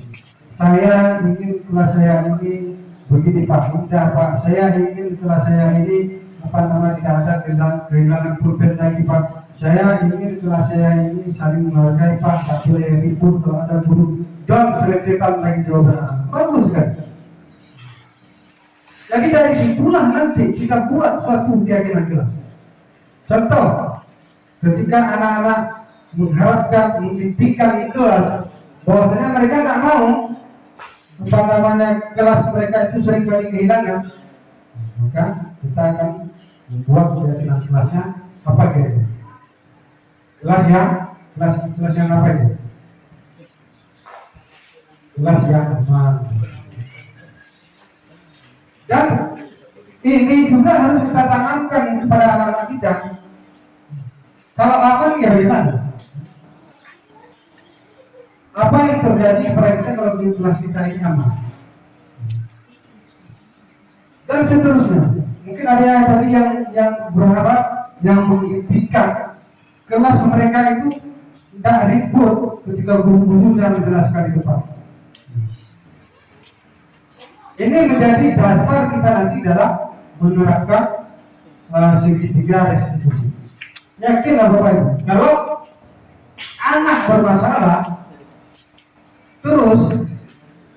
Saya ingin kelas saya ini begini Pak, tidak Pak. Saya ingin kelas saya ini tidak ada kehilangan pulpen lagi Pak. Saya ingin kelas saya ini saling menghargai Pak, tak boleh ribut kalau ada guru dan selektifkan lagi jawaban. Bagus kan? Jadi dari situlah nanti kita buat suatu keyakinan kelas. Contoh, ketika anak-anak mengharapkan, mengimpikan kelas, bahwasanya mereka tak mau kelas mereka itu sering kali kehilangan, maka kita akan membuat keyakinan kelasnya apa gitu? Kelas yang apa itu? Kelas yang aman. Dan ini juga harus kita tanamkan kepada anak-anak kita. Kalau aman ya bagaimana? Apa yang terjadi pada kita kalau di kelas kita ini aman? Dan seterusnya. Mungkin ada yang tadi yang berharap, yang mengimpikan kelas mereka itu tidak ribut ketika guru-guru yang menjelaskan di depan. Ini menjadi dasar kita nanti dalam menerapkan segitiga restitusi. Yakinlah Bapak Ibu, kalau anak bermasalah, terus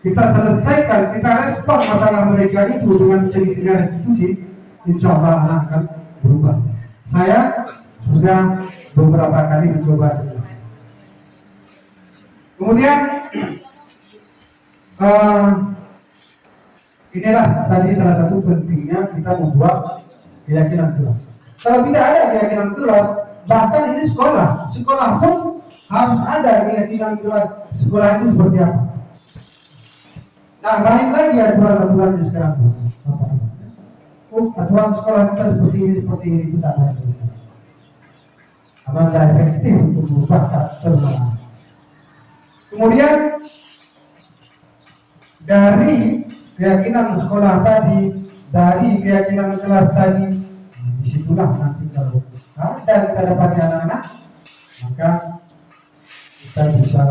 kita selesaikan, kita respon masalah mereka itu dengan segitiga restitusi, insya Allah anak akan berubah. Saya sudah beberapa kali mencoba. Kemudian inilah tadi salah satu pentingnya kita membuat keyakinan kelas. Kalau tidak ada keyakinan kelas, bahkan ini sekolah pun harus ada keyakinan kelas sekolah itu seperti apa. Nah, lain lagi aturan-aturannya sekarang. Aturan sekolah kita seperti ini itu tak ada. Karena tidak efektif untuk merubah karakter anak. Kemudian dari keyakinan sekolah tadi, dari keyakinan kelas tadi, disitulah nanti kalau ada kita dapatnya anak-anak, maka kita bisa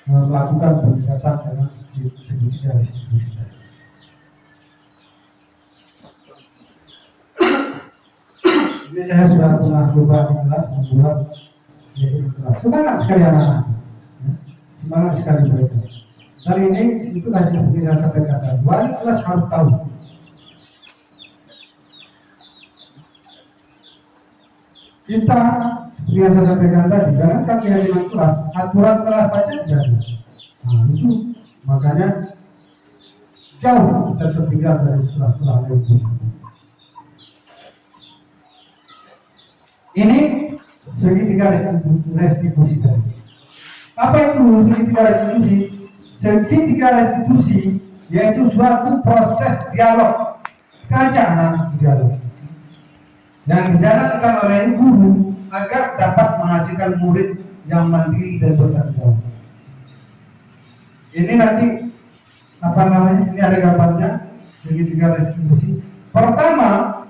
melakukan pendekatan dengan segitiga restitusi. Ini saya sudah pernah coba di kelas membuat kelas. Semangat sekali anak-anak, semangat sekali mereka. Dan ini itu seperti yang saya katakan, wali kelas harus tahu. Kita yang saya sampaikan tadi, jangan keyakinan kelas, aturan kelas saja tidak ada. Nah itu makanya jauh kita tertinggal dari sekolah-sekolah lain. Ini segitiga restitusi tadi. Apa itu segitiga restitusi? Segitiga restitusi yaitu suatu proses dialog, kajian dialog yang dijalankan oleh guru agar dapat menghasilkan murid yang mandiri dan bertanggung jawab. Ini nanti ini ada gambarnya segitiga restitusi. Pertama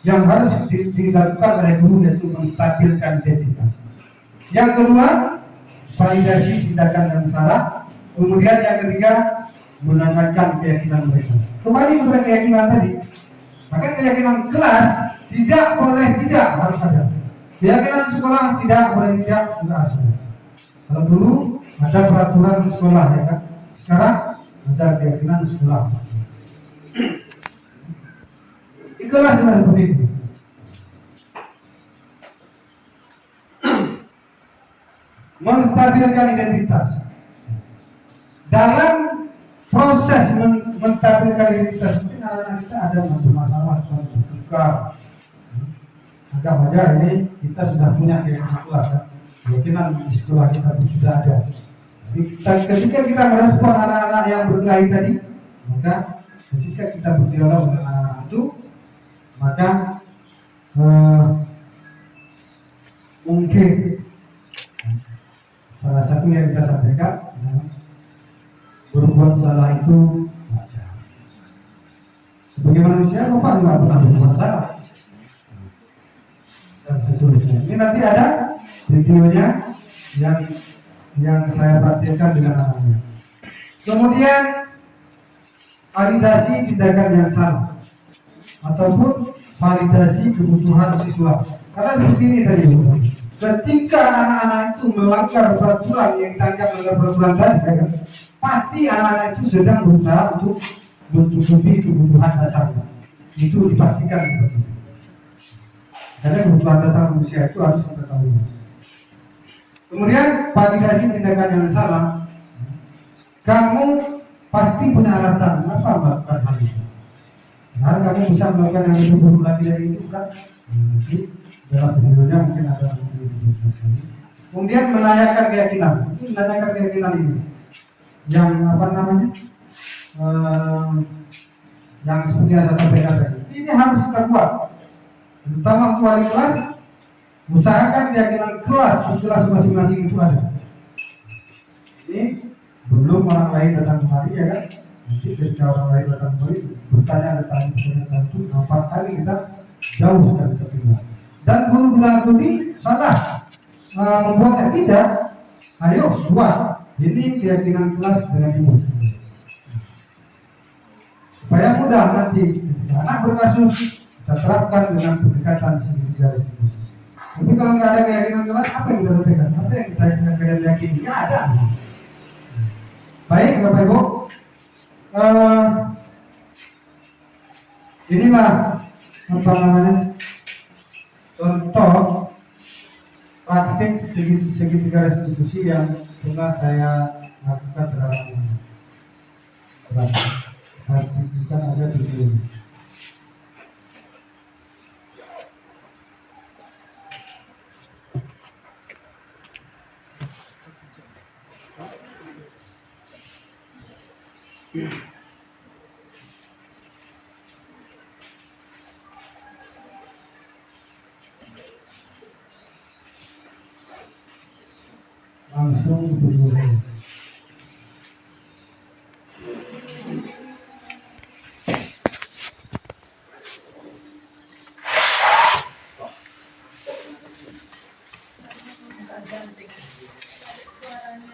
yang harus dilakukan oleh guru yaitu menstabilkan identitas. Yang kedua, validasi tindakan yang salah. Kemudian yang ketiga, menanyakan keyakinan mereka. Kembali kepada keyakinan tadi. Maka keyakinan kelas tidak boleh tidak harus ada. Keyakinan sekolah tidak boleh tidak juga harus ada. Kalau dulu ada peraturan sekolah ya kan. Sekarang ada keyakinan sekolah. Di kelas juga seperti itu. Menstabilkan identitas. Dalam proses menstabilkan identitas, mungkin anak-anak kita ada masalah, bertukar. Agak wajar ini kita sudah punya keyakinan kelas, kan? Keyakinan di sekolah kita pun sudah ada. Ketika kita merespon anak-anak yang berkelahi tadi, maka ketika kita berdialog dengan anak-anak itu, maka mungkin salah satu yang kita sampaikan berbuat salah itu wajar. Sebagai manusia, Bapak juga pernah berbuat salah dan seterusnya. Ini nanti ada videonya yang saya praktekkan dengan anaknya. Kemudian validasi tindakan yang salah ataupun validasi kebutuhan siswa. Karena seperti ini tadi, ketika anak-anak itu melanggar peraturan yang dianggap melanggar peraturan tadi, kan, pasti anak-anak itu sedang berusaha untuk mencukupi kebutuhan dasarnya. Itu dipastikan seperti itu. Karena kebutuhan dasar manusia itu harus kita tahu. Kemudian validasi tindakan yang salah. Kamu pasti punya alasan mengapa melakukan hal itu. Karena kamu bisa melakukan yang lebih buruk lagi dari itu kan? Nanti dalam videonya mungkin ada. Kemudian menanyakan keyakinan. Menanyakan keyakinan ini. Yang apa namanya? Yang seperti yang saya sampaikan tadi. Ini harus kita buat. Terutama untuk wali kelas, usahakan keyakinan kelas di kelas masing-masing itu ada. Ini belum orang lain datang kemari ya kan? Nanti ketika orang lain datang kemari bertanya tentang itu, nampak kali kita jauh sekali tertinggal. Dan guru bilang studi salah membuatnya tidak. Ayo buat. Ini keyakinan kelas dengan ibu. Supaya mudah nanti ketika anak berkasus kita terapkan dengan pendekatan segitiga restitusi. Tapi kalau nggak ada keyakinan kelas, apa yang kita sampaikan? Apa yang kita yakini? Nggak ada. Baik Bapak Ibu, inilah apa namanya contoh praktik segitiga restitusi yang pernah saya lakukan terhadap ini. Saya tunjukkan aja video ini. Langsung video.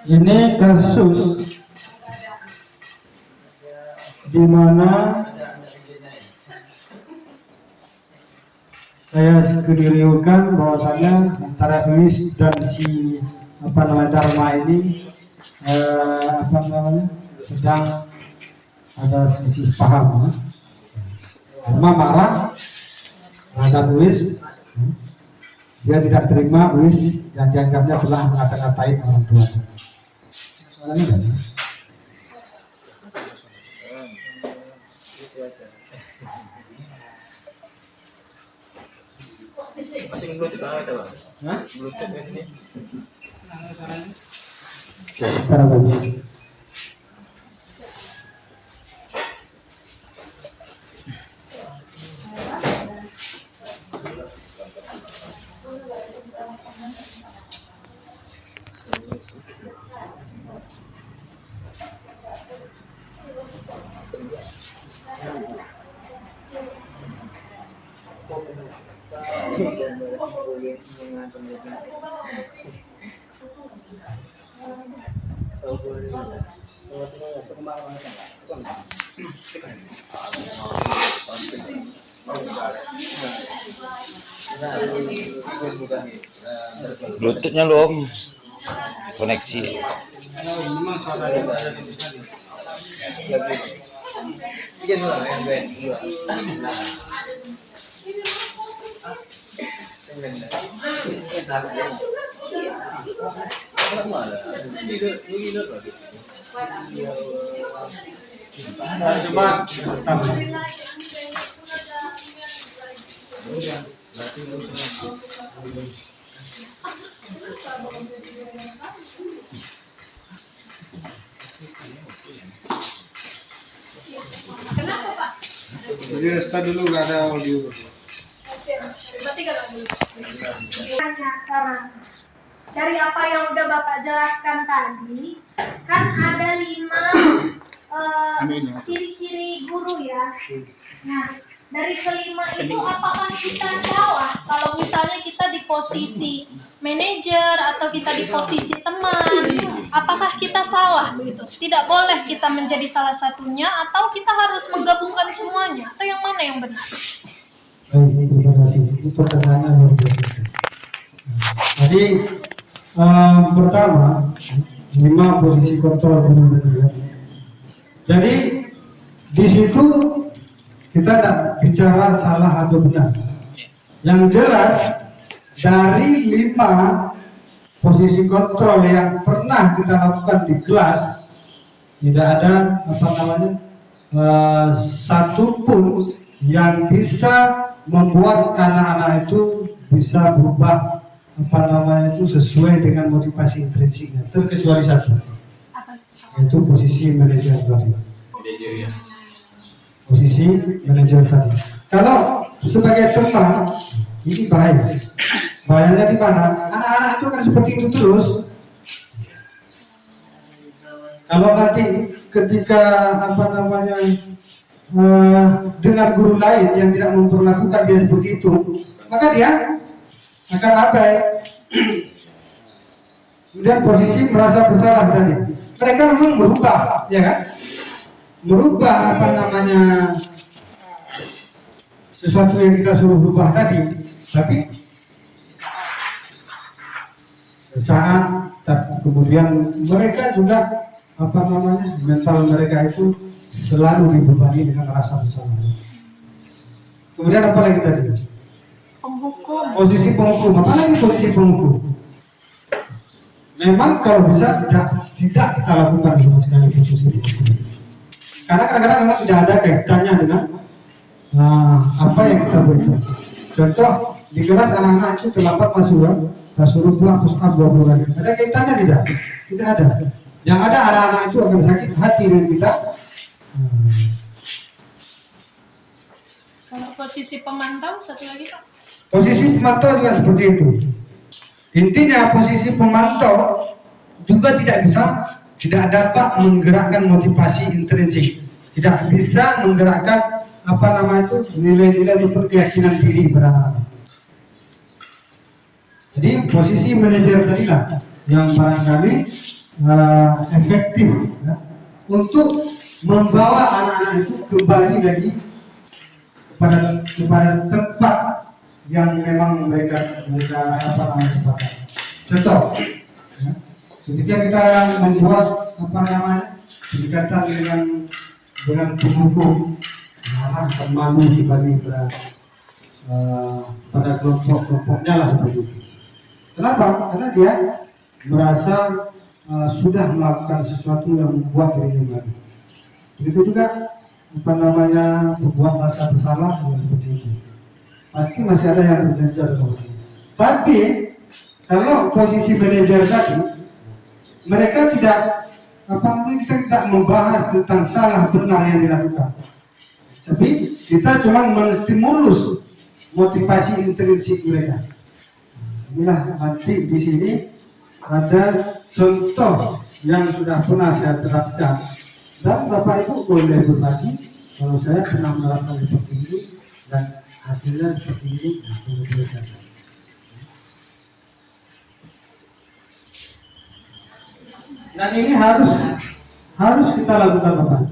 Ini kasus di mana saya skenario-kan bahwasanya antara Luis dan si Dharma ini sedang ada selisih paham. Dharma marah terhadap Luis, dia tidak terima Luis yang dianggapnya telah mengata-katain orang tua. Soalnya kan? Masih Bluetooth apa coba? Hah? Bluetooth ya ini. Sekarang lagi. Bluetoothnya belum koneksi. Coba jadi start dulu, nggak ada audio. Tanya sekarang, dari apa yang udah Bapak jelaskan tadi, kan ada 5 ciri-ciri guru ya. Nah, dari kelima itu apakah kita salah kalau misalnya kita di posisi manajer atau kita di posisi teman? Apakah kita salah begitu? Tidak boleh kita menjadi salah satunya atau kita harus menggabungkan semuanya? Atau yang mana yang benar? Baik, terima kasih. Itu pertanyaan yang berbeda. Jadi pertama 5 posisi kontrol guru. Jadi di situ kita tidak bicara salah atau benar. Yang jelas dari 5 posisi kontrol yang pernah kita lakukan di kelas, tidak ada satu pun yang bisa membuat anak-anak itu bisa berubah sesuai dengan motivasi intrinsiknya, terkecuali satu, yaitu posisi manajer tadi. Posisi manajer tadi. Kalau sebagai teman, ini bahaya. Bahayanya di mana? Anak-anak itu kan seperti itu terus. Kalau nanti ketika dengan guru lain yang tidak memperlakukan dia seperti itu, maka dia akan abai. Kemudian posisi merasa bersalah tadi. Mereka memang berubah, ya kan? Merubah sesuatu yang kita suruh berubah tadi, tapi sesaat kemudian mereka juga mental mereka itu selalu dibebani dengan rasa bersalah. Kemudian apa lagi tadi? Penghukum. Posisi penghukum. Apa lagi posisi penghukum? Memang kalau bisa tidak kita lakukan sama sekali posisi penghukum. Karena kadang-kadang memang tidak ada kaitannya dengan apa yang kita berikan. Contoh di kelas anak-anak itu terlambat masuk, kita suruh pulang push up 20 kali. Ada kaitannya tidak? Tidak ada. Yang ada anak-anak itu akan sakit hati dengan kita. Kalau posisi pemantau satu lagi Pak. Posisi pemantau juga seperti itu. Intinya posisi pemantau juga tidak dapat menggerakkan motivasi intrinsik, tidak bisa menggerakkan nilai-nilai atau keyakinan diri pada. Jadi posisi manajer tadilah yang barangkali efektif ya, untuk membawa anak-anak itu kembali lagi kepada tempat yang memang mereka sepakati. Contoh, ya, ketika kita membuat pendekatan dengan penghukum, akan malu dibagi pada kelompoknya lah seperti itu. Kenapa? Karena dia merasa sudah melakukan sesuatu yang membuat dirinya malu. Begitu juga membuat rasa bersalah seperti itu. Pasti masih ada yang berjanji. Tapi kalau posisi manajer tadi, mereka kita tidak membahas tentang salah benar yang dilakukan, tapi kita cuma menstimulus motivasi intrinsik mereka. Inilah nanti di sini ada contoh yang sudah pernah saya terapkan, dan Bapak Ibu boleh berbagi kalau saya pernah melakukan seperti ini dan hasilnya seperti ini. Boleh saja. Dan ini harus kita lakukan Bapak.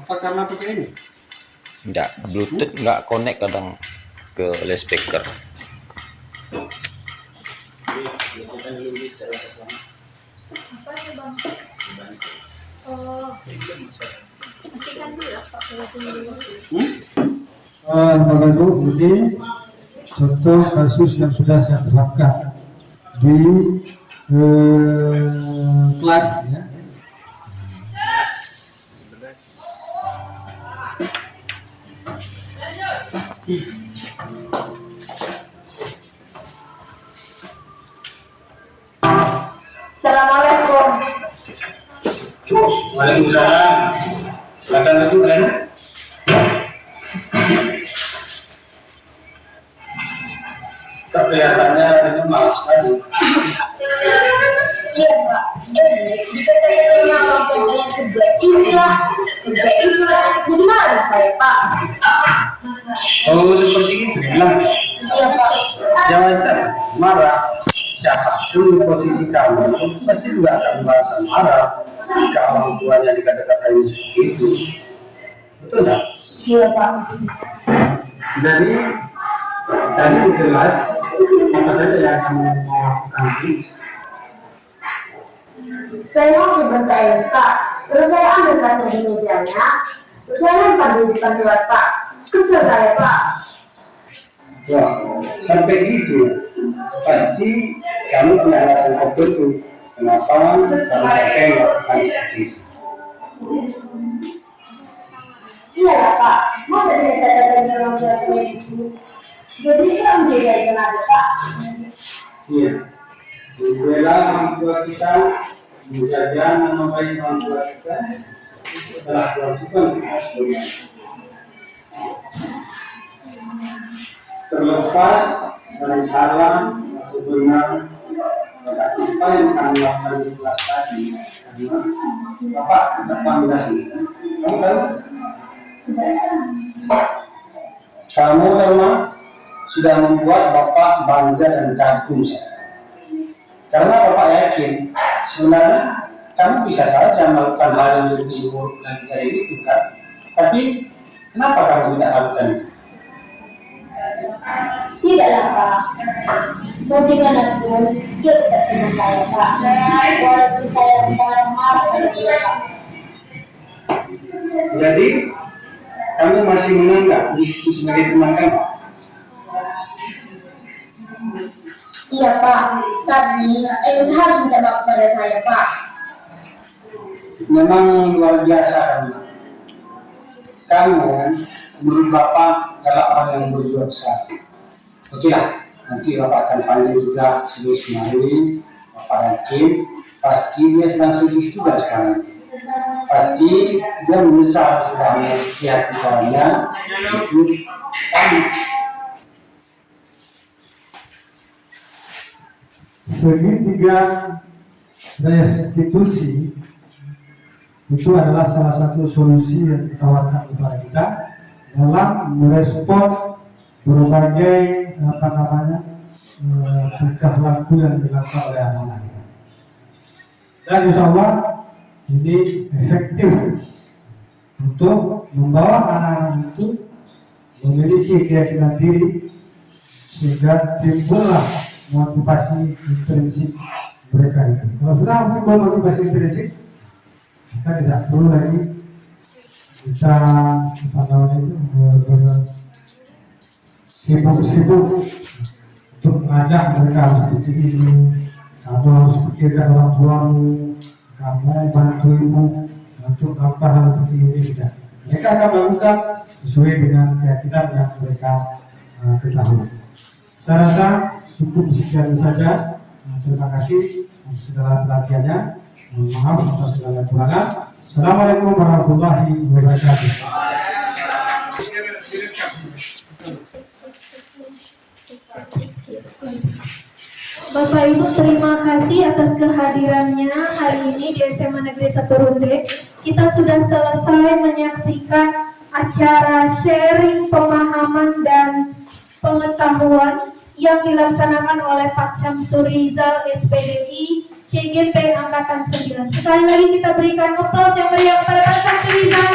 Apa karena pakai ini? Enggak, Bluetooth enggak connect kadang ke loudspeaker. Apa itu bang? Oh, matikan dulu ya Pak, kalau dulu. Bapak Ibu, ini contoh kasus yang sudah saya terapkan di kelas ya. Assalamualaikum. Waalaikumsalam. Silakan duduk kan. Kelihatannya ini malas sekali. Iya Pak, dikatakan apa saya kerja inilah, jadi marah saya Pak. Oh seperti itu bilang. Iya Pak. Jangan marah. Siapapun di posisi kamu pasti juga akan merasa marah jika orang tuanya dikata-katain seperti itu. Betul nggak? Iya Pak. Jadi tadi di kelas apa saja yang kamu mau lakukan sih? Saya masih berKS Pak, terus saya ambil tas dari mejanya, terus saya lempar di depan kelas Pak. Kesel saya Pak. Wah, sampai gitu. Pasti kamu punya alasan tertentu kenapa kamu sampai melakukan seperti itu. Iya lah Pak, masa dia kata-kata orang tua saya itu? Jadi kita menjadi kenapa Pak? Iya, membela orang tua kita, menjaga nama baik orang tua kita adalah kewajiban kita semua. Terlepas dari salah atau benar pada apa yang kami lakukan di kelas tadi, karena Bapak tidak panggil selesai. Kamu tahu? Kamu memang sudah membuat Bapak bangga dan kagum. Karena Bapak yakin sebenarnya kamu bisa saja melakukan hal yang lebih buruk lagi dari itu kan? Tapi kenapa kamu tidak lakukan itu? Tidaklah Pak, mau gimana pun dia tetap teman saya Pak. Walaupun saya sekarang marah pada dia Pak. Jadi kamu masih menganggap Rizky sebagai teman kamu? Iya Pak, tapi Elis harus minta maaf pada saya Pak. Memang luar biasa kamu menurut Bapak adalah orang yang berjuang besar. Oke lah, nanti Bapak akan panggil juga serius kemarin. Bapak yakin pasti dia sedang serius juga sekarang. Pasti dia menyesal sudah memiliki hati kawannya. Itu kami. Segitiga restitusi itu adalah salah satu solusi yang ditawarkan kepada kita dalam merespon berbagai tingkah laku yang dilakukan oleh anak-anak kita. Dan insya Allah ini efektif untuk membawa anak-anak itu memiliki keyakinan diri sehingga timbullah motivasi intrinsik mereka itu. Kalau sudah timbul motivasi intrinsik, kita tidak perlu lagi kita sibuk untuk mengajak mereka harus seperti ini, kamu harus pikirkan orang tuamu, kamu bantu ibu untuk apa hal seperti ini. Tidak, mereka akan melakukan sesuai dengan keyakinan yang mereka ketahui. Saya rasa cukup sekian saja. Terima kasih atas segala perhatiannya. Maaf atas segala kekurangan. Assalamualaikum warahmatullahi wabarakatuh. Bapak Ibu, terima kasih atas kehadirannya hari ini di SMA Negeri 1 Runde. Kita sudah selesai menyaksikan acara sharing pemahaman dan pengetahuan yang dilaksanakan oleh Pak Syamsur Rizal SPDI CGP Angkatan 9. Sekali lagi kita berikan aplaus yang meriah kepada Pak Syamsur Rizal.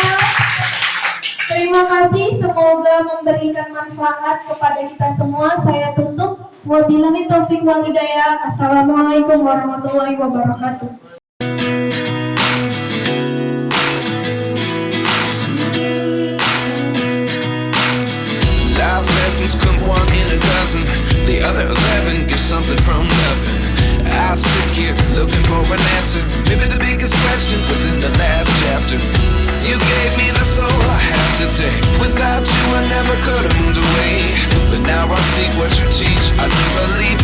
Terima kasih, semoga memberikan manfaat kepada kita semua. Saya tutup. Wabillahi taufiq wal hidayah. Assalamualaikum warahmatullahi wabarakatuh. Life lessons come one in a dozen. The other 11 get something from nothing. I sit here looking for an answer. Maybe the biggest question was in the last chapter. You gave me the soul I have today. Without you I never could have moved away. But now I see what you teach. I do believe